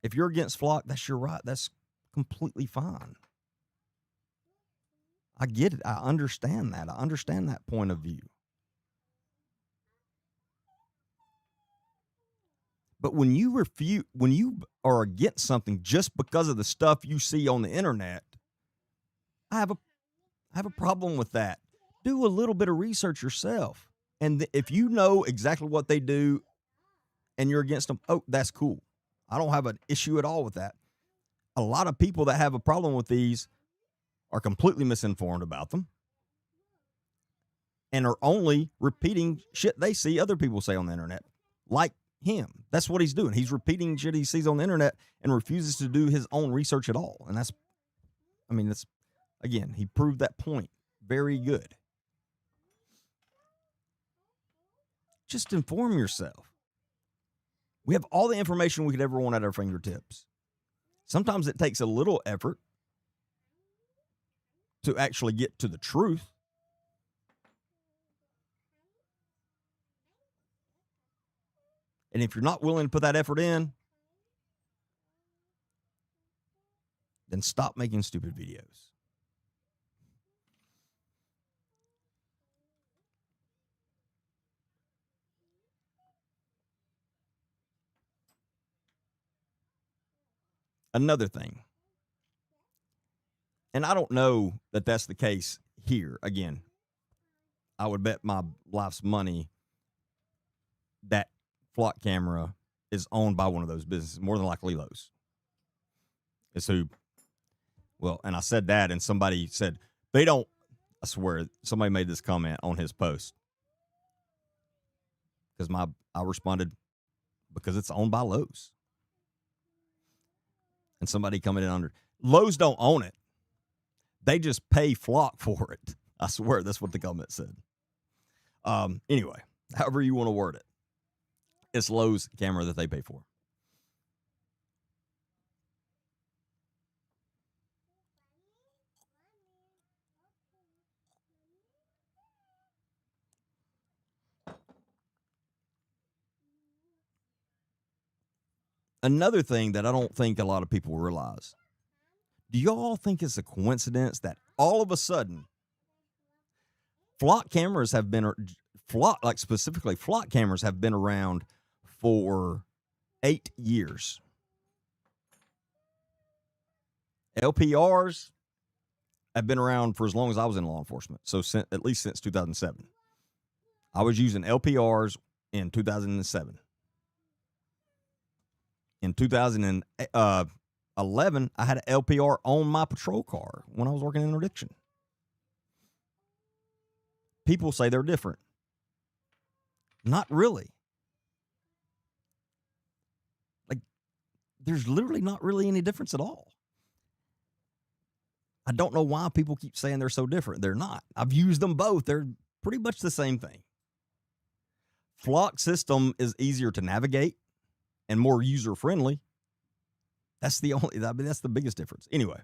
Speaker 1: If you're against flock, that's your right. That's completely fine. I get it. I understand that. I understand that point of view. But when you are against something just because of the stuff you see on the internet, I have a problem with that. Do a little bit of research yourself. And if you know exactly what they do and you're against them, oh, that's cool. I don't have an issue at all with that. A lot of people that have a problem with these are completely misinformed about them and are only repeating shit they see other people say on the internet, like him. That's what he's doing. He's repeating shit he sees on the internet and refuses to do his own research at all. And that's, again, he proved that point very good. Just inform yourself. We have all the information we could ever want at our fingertips. Sometimes it takes a little effort to actually get to the truth. And if you're not willing to put that effort in, then stop making stupid videos. Another thing, and I don't know that that's the case here. Again, I would bet my life's money that flock camera is owned by one of those businesses, more than likely Lowe's. It's who, well, and I said that, and somebody said, they don't, I swear, somebody made this comment on his post. Because I responded, because it's owned by Lowe's. And somebody coming in under, Lowe's don't own it. They just pay flock for it. I swear that's what the comment said. Anyway, however you want to word it. It's Lowe's camera that they pay for. Another thing that I don't think a lot of people realize. Do y'all think it's a coincidence that all of a sudden flock cameras have been specifically flock cameras have been around for 8 years? LPRs have been around for as long as I was in law enforcement, so at least since 2007. I was using LPRs in 2007. In 2011, I had an LPR on my patrol car when I was working in interdiction. People say they're different. Not really. Like, there's literally not really any difference at all. I don't know why people keep saying they're so different. They're not. I've used them both. They're pretty much the same thing. Flock system is easier to navigate and more user-friendly. That's that's the biggest difference. Anyway.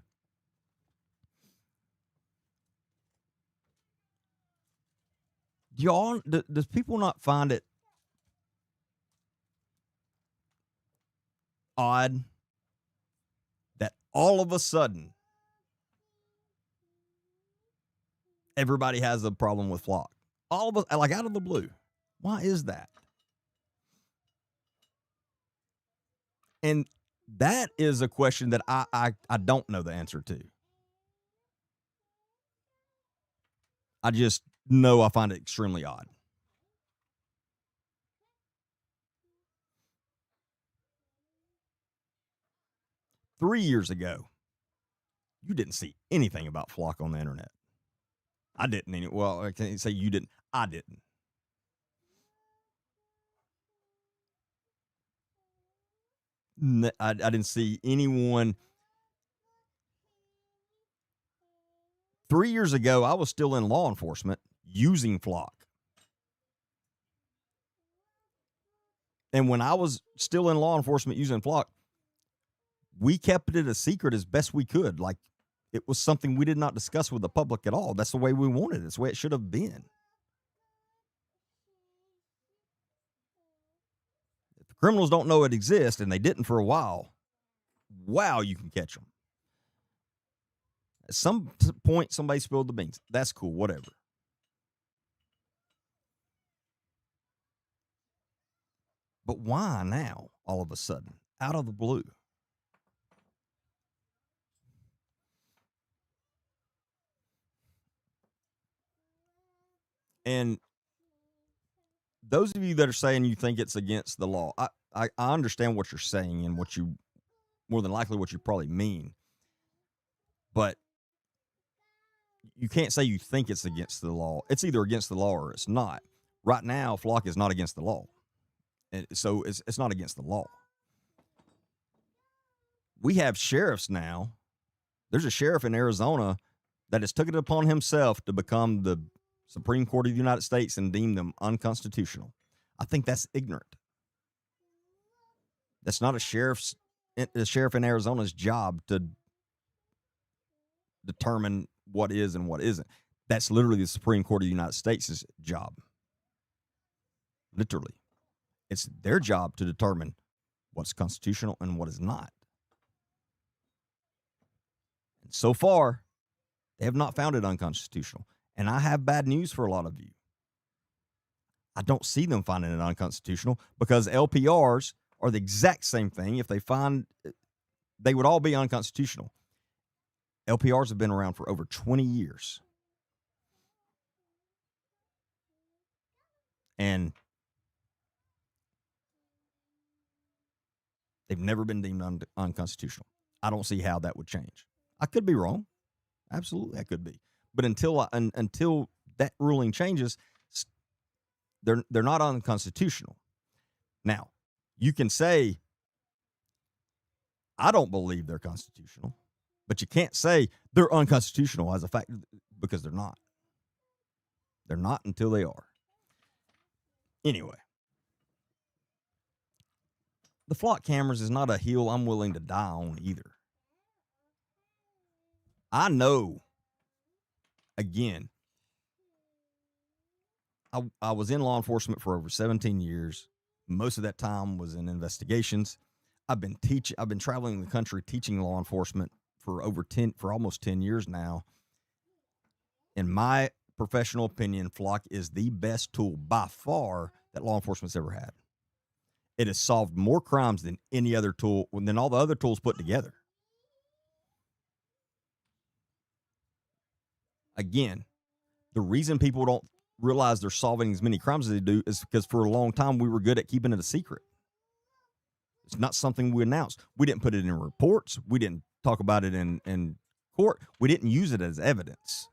Speaker 1: Does people not find it odd that all of a sudden everybody has a problem with flock? All of us, like out of the blue. Why is that? And that is a question that I don't know the answer to. I just know I find it extremely odd. Three years ago, you didn't see anything about flock on the internet. I didn't. Well, I can't say you didn't. I didn't. I didn't see anyone. 3 years ago, I was still in law enforcement using flock. And when I was still in law enforcement using flock, we kept it a secret as best we could. Like, it was something we did not discuss with the public at all. That's the way we wanted it. It's the way it should have been. Criminals don't know it exists, and they didn't for a while. Wow, you can catch them. At some point, somebody spilled the beans. That's cool, whatever. But why now, all of a sudden, out of the blue? And those of you that are saying you think it's against the law, I understand what you're saying and what you, more than likely, what you probably mean. But you can't say you think it's against the law. It's either against the law or it's not. Right now, flock is not against the law. And so it's not against the law. We have sheriffs now. There's a sheriff in Arizona that has took it upon himself to become the Supreme Court of the United States and deem them unconstitutional. I think that's ignorant. That's not a sheriff in Arizona's job to determine what is and what isn't. That's literally the Supreme Court of the United States' job. Literally. It's their job to determine what's constitutional and what is not. And so far, they have not found it unconstitutional. And I have bad news for a lot of you. I don't see them finding it unconstitutional because LPRs are the exact same thing. If they find, they would all be unconstitutional. LPRs have been around for over 20 years. And they've never been deemed unconstitutional. I don't see how that would change. I could be wrong. Absolutely, I could be. But until that ruling changes, they're not unconstitutional. Now, you can say, I don't believe they're constitutional, but you can't say they're unconstitutional as a fact because they're not. They're not until they are. Anyway, the flock cameras is not a hill I'm willing to die on either. I know, again, I was in law enforcement for over 17 years. Most of that time was in investigations. I've been traveling the country teaching law enforcement for almost 10 years now. In my professional opinion, flock is the best tool by far that law enforcement's ever had. It has solved more crimes than any other tool, than all the other tools put together. Again, the reason people don't realize they're solving as many crimes as they do is because for a long time we were good at keeping it a secret. It's not something we announced. We didn't put it in reports. We didn't talk about it in court. We didn't use it as evidence.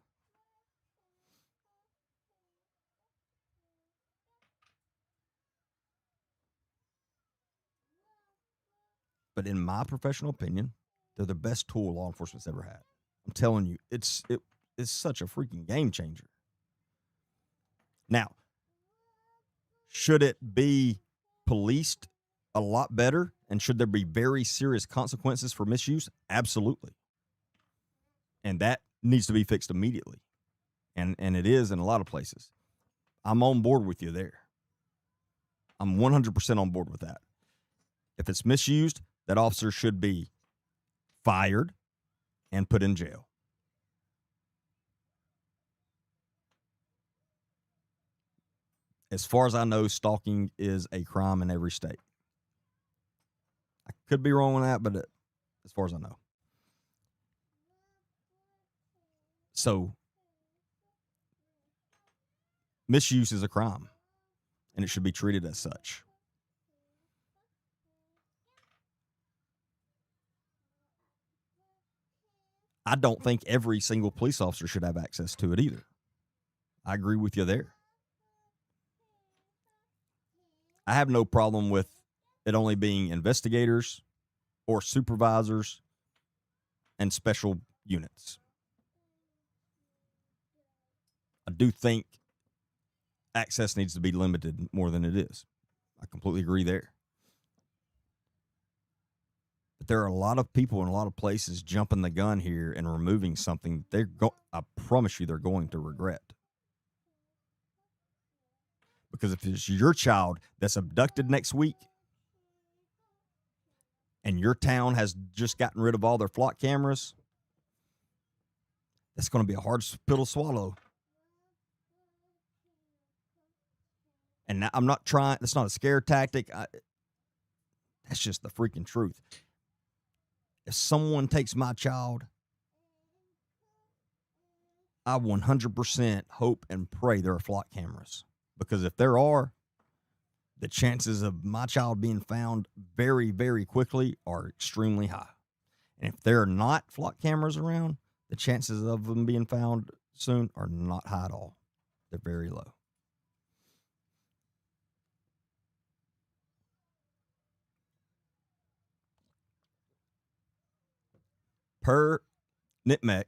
Speaker 1: But in my professional opinion, they're the best tool law enforcement's ever had. I'm telling you, it's such a freaking game changer. Now, should it be policed a lot better, and should there be very serious consequences for misuse? Absolutely. And that needs to be fixed immediately. And it is in a lot of places. I'm on board with you there. I'm 100% on board with that. If it's misused, that officer should be fired and put in jail. As far as I know, stalking is a crime in every state. I could be wrong on that, but as far as I know. So, misuse is a crime, and it should be treated as such. I don't think every single police officer should have access to it either. I agree with you there. I have no problem with it only being investigators or supervisors and special units. I do think access needs to be limited more than it is. I completely agree there. But there are a lot of people in a lot of places jumping the gun here and removing something I promise you they're going to regret. Because if it's your child that's abducted next week, and your town has just gotten rid of all their flock cameras, that's going to be a hard pill to swallow. And I'm not trying, that's not a scare tactic. That's just the freaking truth. If someone takes my child, I 100% hope and pray there are flock cameras. Because if there are, the chances of my child being found very, very quickly are extremely high. And if there are not flock cameras around, the chances of them being found soon are not high at all. They're very low. Per NITMEC,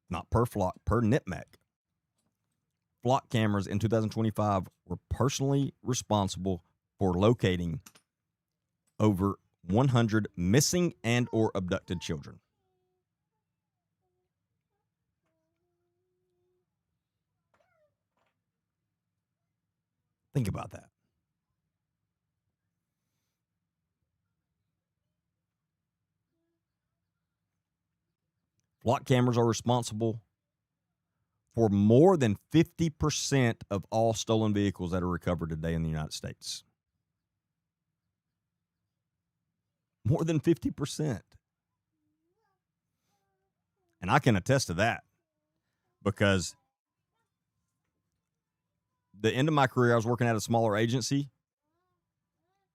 Speaker 1: not per flock, per NITMEC, flock cameras in 2025 were personally responsible for locating over 100 missing and or abducted children. Think about that. Flock cameras are responsible for more than 50% of all stolen vehicles that are recovered today in the United States. More than 50%. And I can attest to that because the end of my career, I was working at a smaller agency.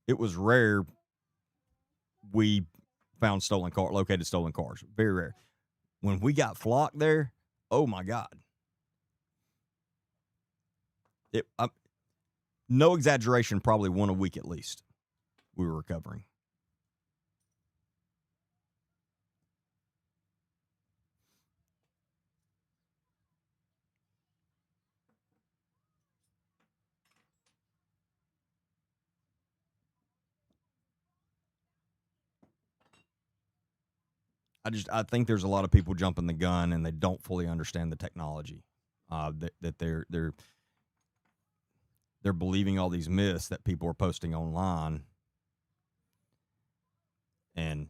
Speaker 1: It was rare we found located stolen cars. Very rare. When we got flock there, oh my God. No exaggeration, probably one a week at least we were recovering. I think there's a lot of people jumping the gun and they don't fully understand the technology. That they're believing all these myths that people are posting online. And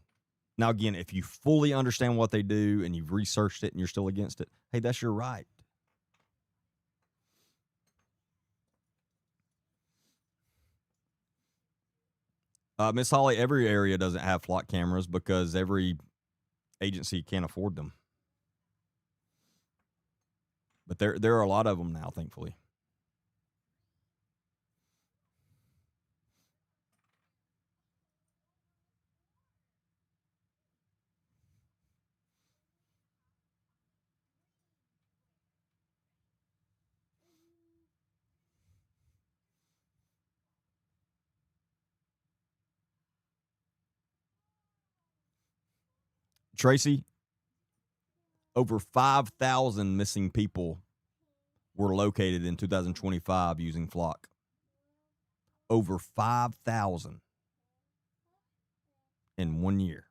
Speaker 1: now again, if you fully understand what they do and you've researched it and you're still against it, hey, that's your right. Miss Holly, every area doesn't have flock cameras because every agency can't afford them. But there are a lot of them now, thankfully. Tracy, over 5,000 missing people were located in 2025 using flock. Over 5,000 in 1 year.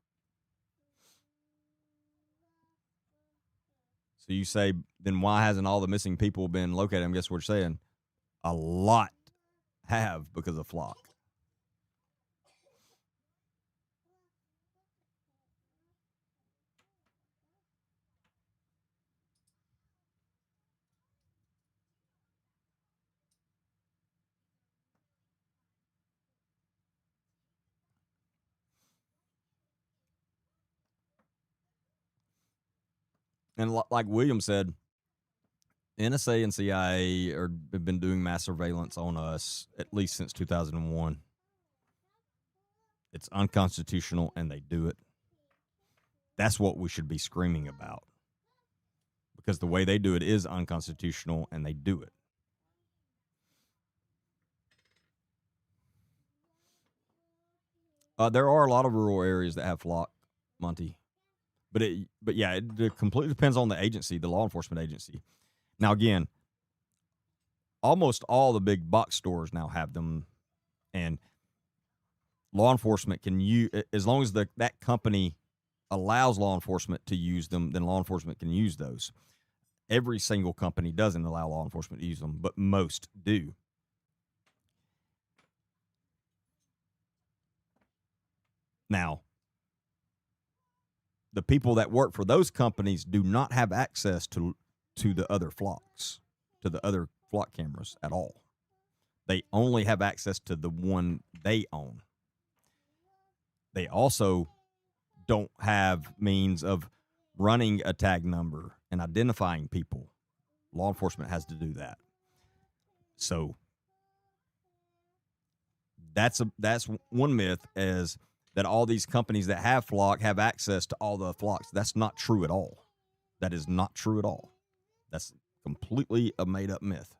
Speaker 1: So you say, then why hasn't all the missing people been located? I guess what you're saying, a lot have because of flock. And like William said, NSA and CIA have been doing mass surveillance on us at least since 2001. It's unconstitutional, and they do it. That's what we should be screaming about. Because the way they do it is unconstitutional, and they do it. There are a lot of rural areas that have flock, Monty. But yeah, it completely depends on the agency, the law enforcement agency. Now, again, almost all the big box stores now have them, and law enforcement can use, as long as that company allows law enforcement to use them, then law enforcement can use those. Every single company doesn't allow law enforcement to use them, but most do. Now, the people that work for those companies do not have access to the other flocks, to the other flock cameras at all. They only have access to the one they own. They also don't have means of running a tag number and identifying people. Law enforcement has to do that. So that's one myth, is that all these companies that have flock have access to all the flocks. That's not true at all. That is not true at all. That's completely a made-up myth.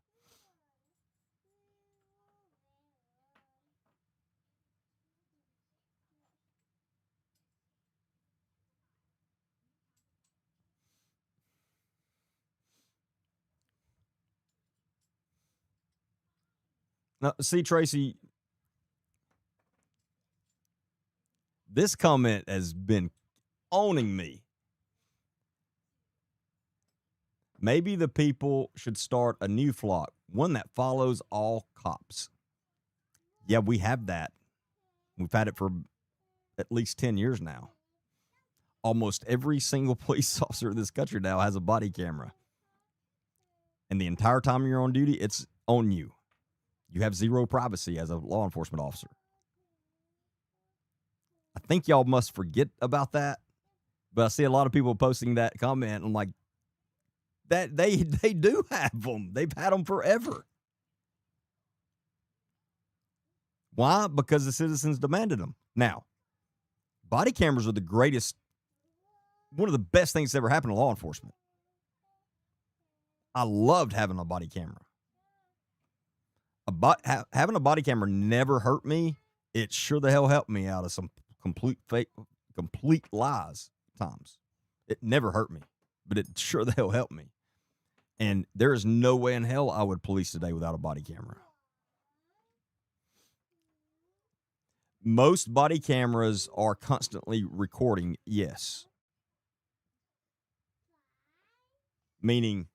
Speaker 1: Now, see, Tracy, this comment has been owning me. Maybe the people should start a new flock, one that follows all cops. Yeah, we have that. We've had it for at least 10 years now. Almost every single police officer in this country now has a body camera. And the entire time you're on duty, it's on you. You have zero privacy as a law enforcement officer. I think y'all must forget about that. But I see a lot of people posting that comment. I'm like, that they do have them. They've had them forever. Why? Because the citizens demanded them. Now, body cameras are the greatest, one of the best things that's ever happened to law enforcement. I loved having a body camera. Having a body camera never hurt me. It sure the hell helped me out of some complete lies times. It never hurt me, but it sure the hell helped me. And there is no way in hell I would police today without a body camera. Most body cameras are constantly recording, yes. Meaning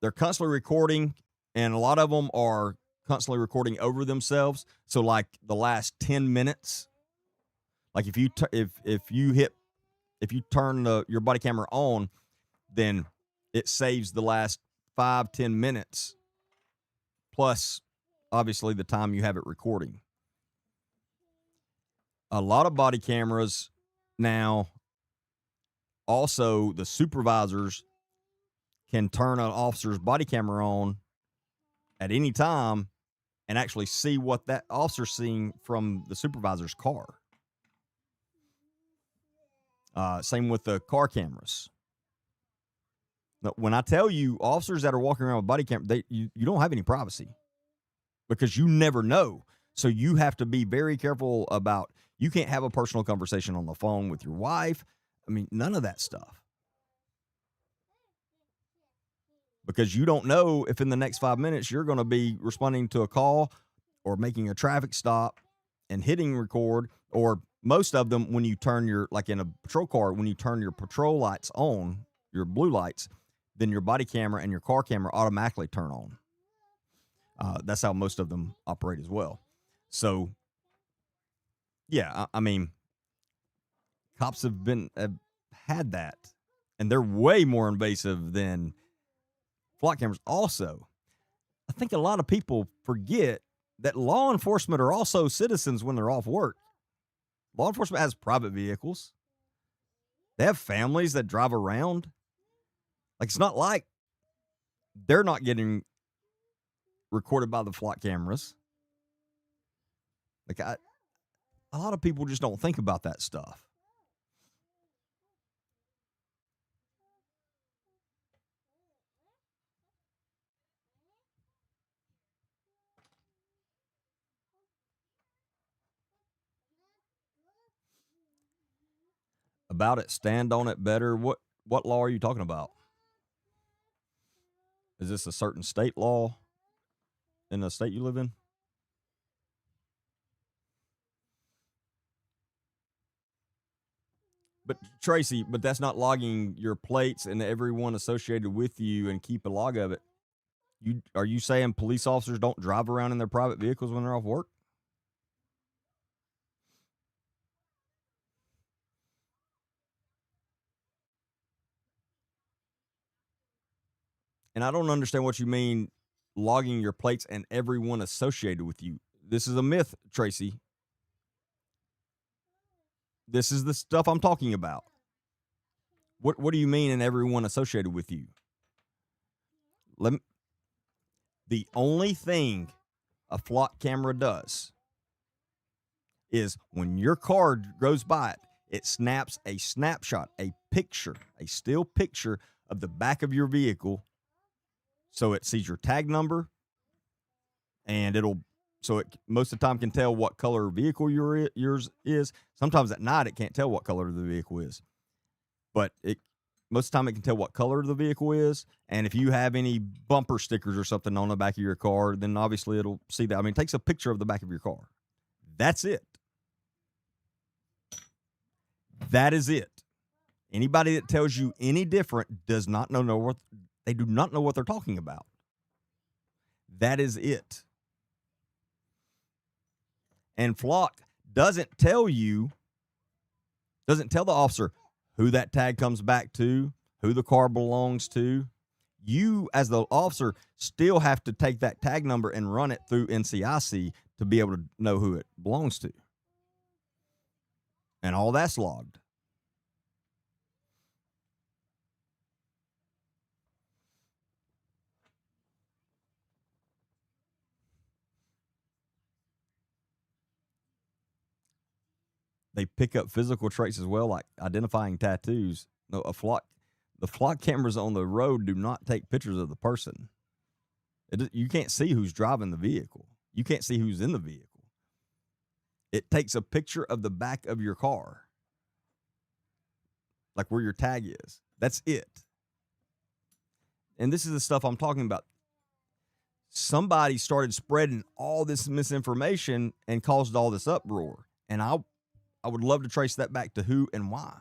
Speaker 1: they're constantly recording, and a lot of them are constantly recording over themselves. So like the last 10 minutes, like if you turn your body camera on, then it saves the last 5-10 minutes plus obviously the time you have it recording. A lot of body cameras now, also the supervisors can turn an officer's body camera on at any time and actually see what that officer's seeing from the supervisor's car. Same with the car cameras. When I tell you, officers that are walking around with body camera, you don't have any privacy because you never know. So you have to be very careful about, you can't have a personal conversation on the phone with your wife. I mean, none of that stuff. Because you don't know if in the next 5 minutes you're going to be responding to a call or making a traffic stop and hitting record, or most of them, when you turn like in a patrol car, when you turn your patrol lights on, your blue lights, then your body camera and your car camera automatically turn on. That's how most of them operate as well. So, yeah, I mean, cops have had that, and they're way more invasive than flock cameras. Also, I think a lot of people forget that law enforcement are also citizens when they're off work. Law enforcement has private vehicles. They have families that drive around. Like, it's not like they're not getting recorded by the flock cameras. Like, a lot of people just don't think about that stuff. About it, stand on it better. What law are you talking about? Is this a certain state law in the state you live in? But Tracy, that's not logging your plates and everyone associated with you and keep a log of it. Are you saying police officers don't drive around in their private vehicles when they're off work? And I don't understand what you mean logging your plates and everyone associated with you. This is a myth, Tracy. This is the stuff I'm talking about. What do you mean and everyone associated with you? The only thing a flock camera does is when your car goes by it, it snaps a snapshot, a picture, a still picture of the back of your vehicle. So it sees your tag number, and most of the time can tell what color vehicle yours is. Sometimes at night it can't tell what color the vehicle is, but most of the time it can tell what color the vehicle is. And if you have any bumper stickers or something on the back of your car, then obviously it'll see that. I mean, it takes a picture of the back of your car. That's it. That is it. Anybody that tells you any different does not know what they do not know what they're talking about. That is it. And Flock doesn't tell the officer who that tag comes back to, who the car belongs to. You, as the officer, still have to take that tag number and run it through NCIC to be able to know who it belongs to. And all that's logged. They pick up physical traits as well, like identifying tattoos. No, the flock cameras on the road do not take pictures of the person. You can't see who's driving the vehicle. You can't see who's in the vehicle. It takes a picture of the back of your car, like where your tag is. That's it. And this is the stuff I'm talking about. Somebody started spreading all this misinformation and caused all this uproar. And I would love to trace that back to who and why.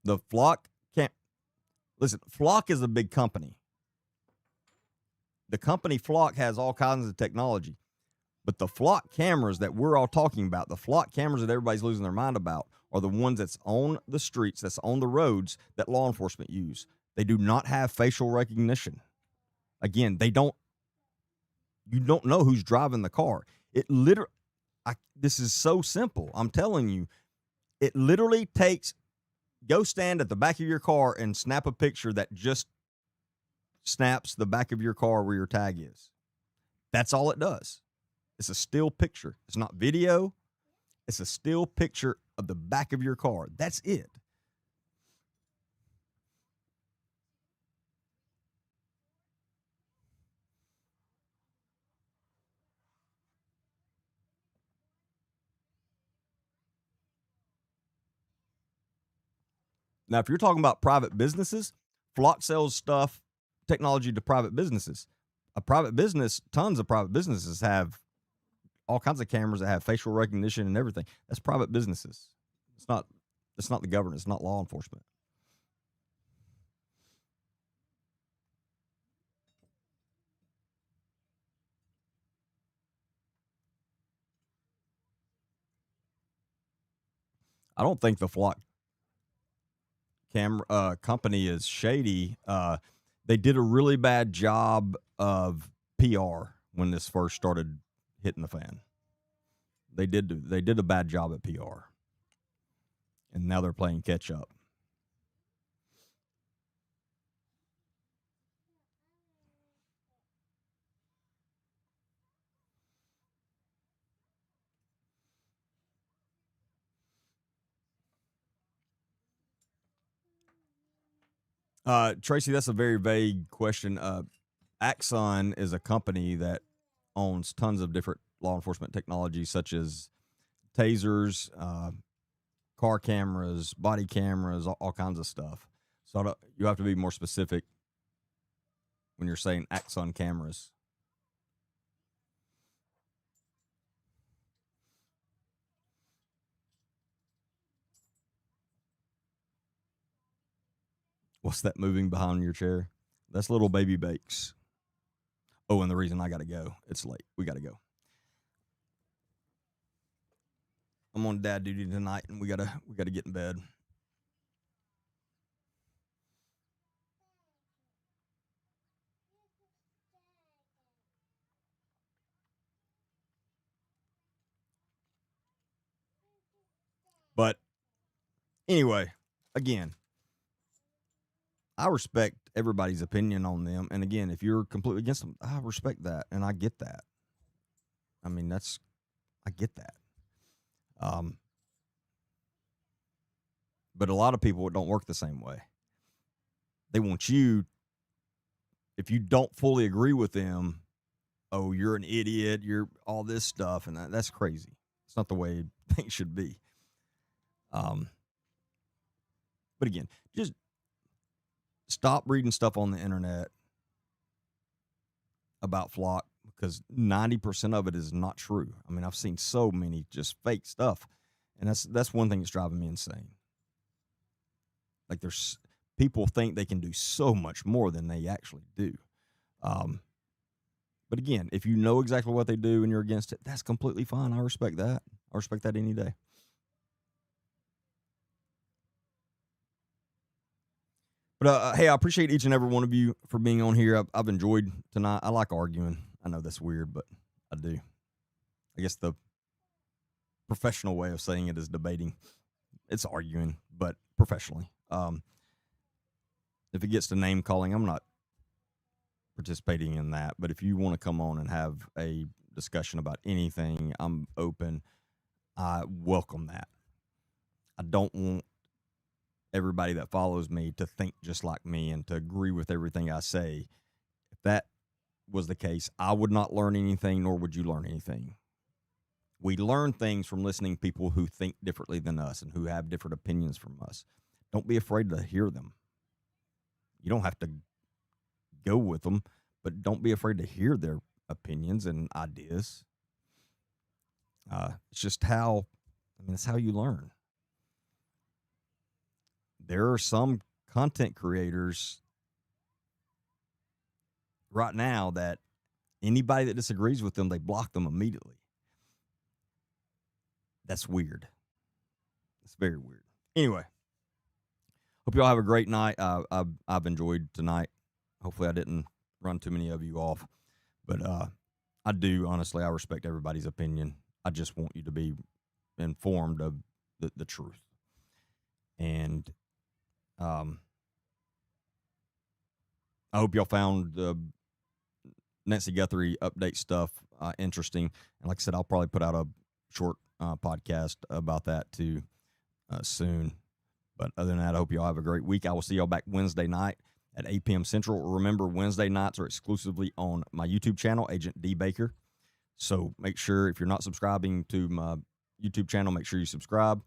Speaker 1: The Flock can't listen. Flock is a big company. The company Flock has all kinds of technology, but the Flock cameras that we're all talking about, the Flock cameras that everybody's losing their mind about, are the ones that's on the streets, that's on the roads that law enforcement use. They do not have facial recognition. Again, you don't know who's driving the car. This is so simple. I'm telling you, it literally takes, go stand at the back of your car and snap a picture that just snaps the back of your car where your tag is. That's all it does. It's a still picture. It's not video. It's a still picture of the back of your car. That's it. Now, if you're talking about private businesses, Flock sells technology to private businesses. Tons of private businesses have all kinds of cameras that have facial recognition and everything. That's private businesses. It's not the government. It's not law enforcement. I don't think the Flock camera company is shady. They did a really bad job of PR when this first started hitting the fan. They did a bad job at PR, and now they're playing catch up. Tracy, that's a very vague question. Axon is a company that owns tons of different law enforcement technologies, such as tasers, car cameras, body cameras, all kinds of stuff. So you have to be more specific when you're saying Axon cameras. What's that moving behind your chair? That's little baby Bakes. Oh, and the reason I got to go, it's late. We got to go. I'm on dad duty tonight, and we gotta get in bed. But anyway, again, I respect everybody's opinion on them. And again, if you're completely against them, I respect that, and I get that. I mean, I get that. But a lot of people don't work the same way. They want you, if you don't fully agree with them, oh, you're an idiot, you're all this stuff, and that's crazy. It's not the way things should be. But again, just stop reading stuff on the internet about flock, because 90% of it is not true. I mean, I've seen so many just fake stuff, and that's one thing that's driving me insane. Like, there's people think they can do so much more than they actually do. But again, if you know exactly what they do and you're against it, that's completely fine. I respect that. I respect that any day. But hey, I appreciate each and every one of you for being on here. I've enjoyed tonight. I like arguing. I know that's weird, but I do. I guess the professional way of saying it is debating. It's arguing, but professionally. If it gets to name calling, I'm not participating in that. But if you want to come on and have a discussion about anything, I'm open. I welcome that. I don't want everybody that follows me to think just like me and to agree with everything I say. If that was the case, I would not learn anything, nor would you learn anything. We learn things from listening to people who think differently than us and who have different opinions from us. Don't be afraid to hear them. You don't have to go with them, but don't be afraid to hear their opinions and ideas. It's just it's how you learn. There are some content creators right now that anybody that disagrees with them, they block them immediately. That's weird. It's very weird. Anyway, hope y'all have a great night. I've enjoyed tonight. Hopefully I didn't run too many of you off. But I do, honestly, I respect everybody's opinion. I just want you to be informed of the truth. And I hope y'all found the Nancy Guthrie update stuff interesting. And like I said, I'll probably put out a short podcast about that too soon. But other than that, I hope y'all have a great week. I will see y'all back Wednesday night at 8 p.m. Central. Remember, Wednesday nights are exclusively on my YouTube channel, Agent D. Baker. So make sure, if you're not subscribing to my YouTube channel, make sure you subscribe.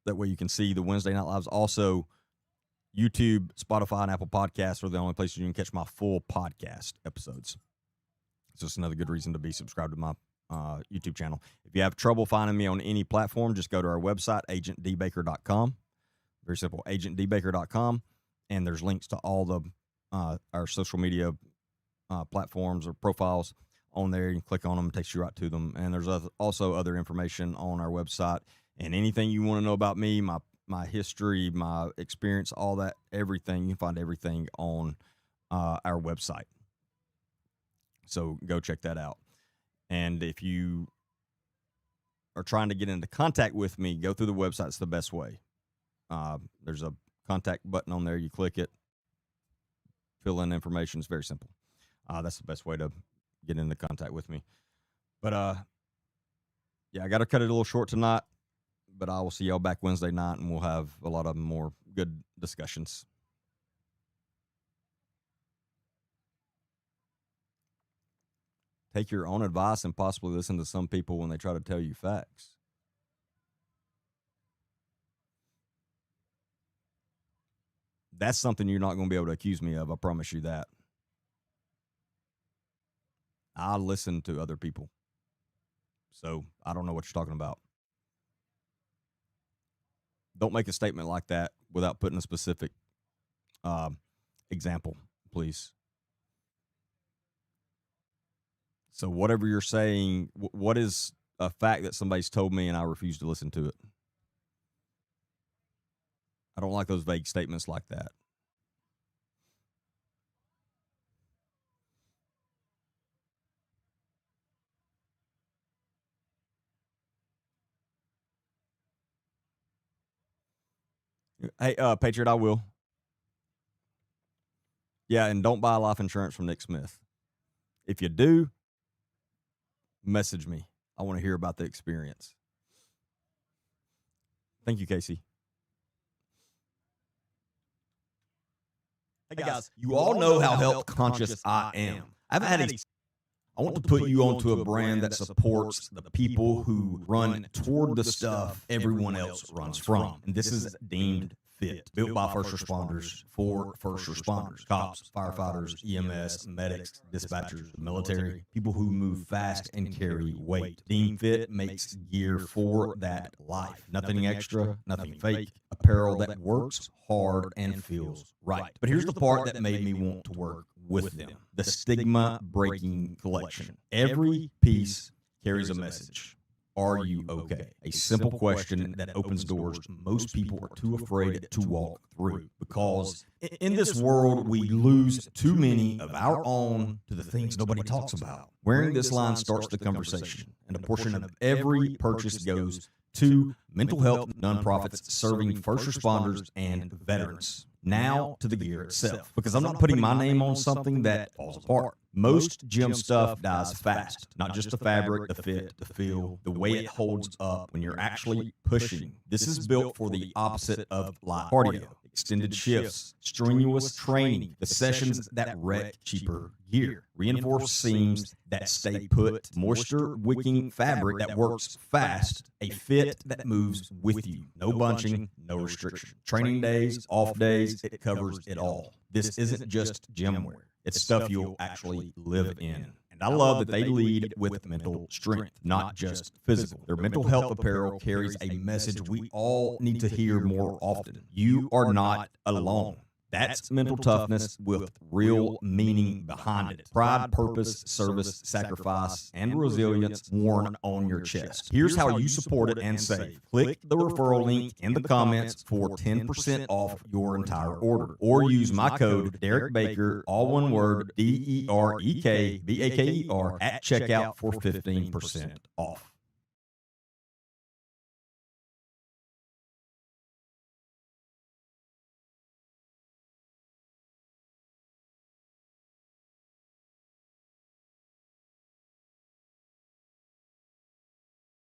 Speaker 1: That way you can see the Wednesday night lives. Also, YouTube, Spotify, and Apple Podcasts are the only places you can catch my full podcast episodes. It's just another good reason to be subscribed to my YouTube channel. If you have trouble finding me on any platform, just go to our website, agentdbaker.com. Very simple, agentdbaker.com. And there's links to all the our social media platforms or profiles on there. You can click on them, it takes you right to them. And there's also other information on our website. And anything you want to know about me, my history, my experience, all that, everything, you can find everything on our website. So go check that out. And if you are trying to get into contact with me, go through the website. It's the best way. There's a contact button on there. You click it, fill in information. It's very simple. That's the best way to get into contact with me. But yeah, I got to cut it a little short tonight. But I will see y'all back Wednesday night, and we'll have a lot of more good discussions. Take your own advice and possibly listen to some people when they try to tell you facts. That's something you're not going to be able to accuse me of. I promise you that. I listen to other people. So I don't know what you're talking about. Don't make a statement like that without putting a specific example, please. So whatever you're saying, what is a fact that somebody's told me and I refuse to listen to it? I don't like those vague statements like that. Hey, Patriot, I will. Yeah, and don't buy life insurance from Nick Smith. If you do, message me. I want to hear about the experience. Thank you, Casey. Hey guys, you all know how health conscious I am. I want to put you onto a brand that supports the people who run toward the stuff everyone else runs from. And this is Deemed Fit, built by first responders for first responders, cops, firefighters, EMS, medics, dispatchers, the military, people who move fast and carry weight. Deemed Fit makes gear for that life. Nothing extra, nothing fake. Apparel that works hard and feels right. But here's the part that made me want to work with them. The stigma breaking collection. Every piece carries a message. Are you okay? A simple question that opens doors most people are too afraid to walk through, because in this world, we lose too many of our own to the things nobody talks about. Wearing this line starts the conversation, and a portion of every purchase goes to mental health nonprofits serving first responders and veterans. Now to the gear itself, because I'm not putting my name on something that falls apart. Most gym stuff dies fast, not just the fabric, the fit, the feel, the way it holds up when you're actually pushing. This is built for the opposite of light cardio. Extended shifts, strenuous training, the sessions that wreck cheaper gear, reinforced seams that stay put, moisture wicking fabric that works fast, a fit that moves with you, no bunching, no restriction. Training days, off days, it covers it all. This isn't just gym wear. It's stuff you'll actually live in. And I love that they lead with mental strength, not just physical. Their mental health apparel carries a message we all need to hear more often. You are not alone. That's mental toughness with real meaning behind it. Pride, purpose, service, sacrifice, and resilience worn on your chest. Here's how you support it and save. Click the referral link in the comments for 10% off your entire order. Or use my code, Derek Baker, all one word, DEREKBAKER, at checkout for 15% off.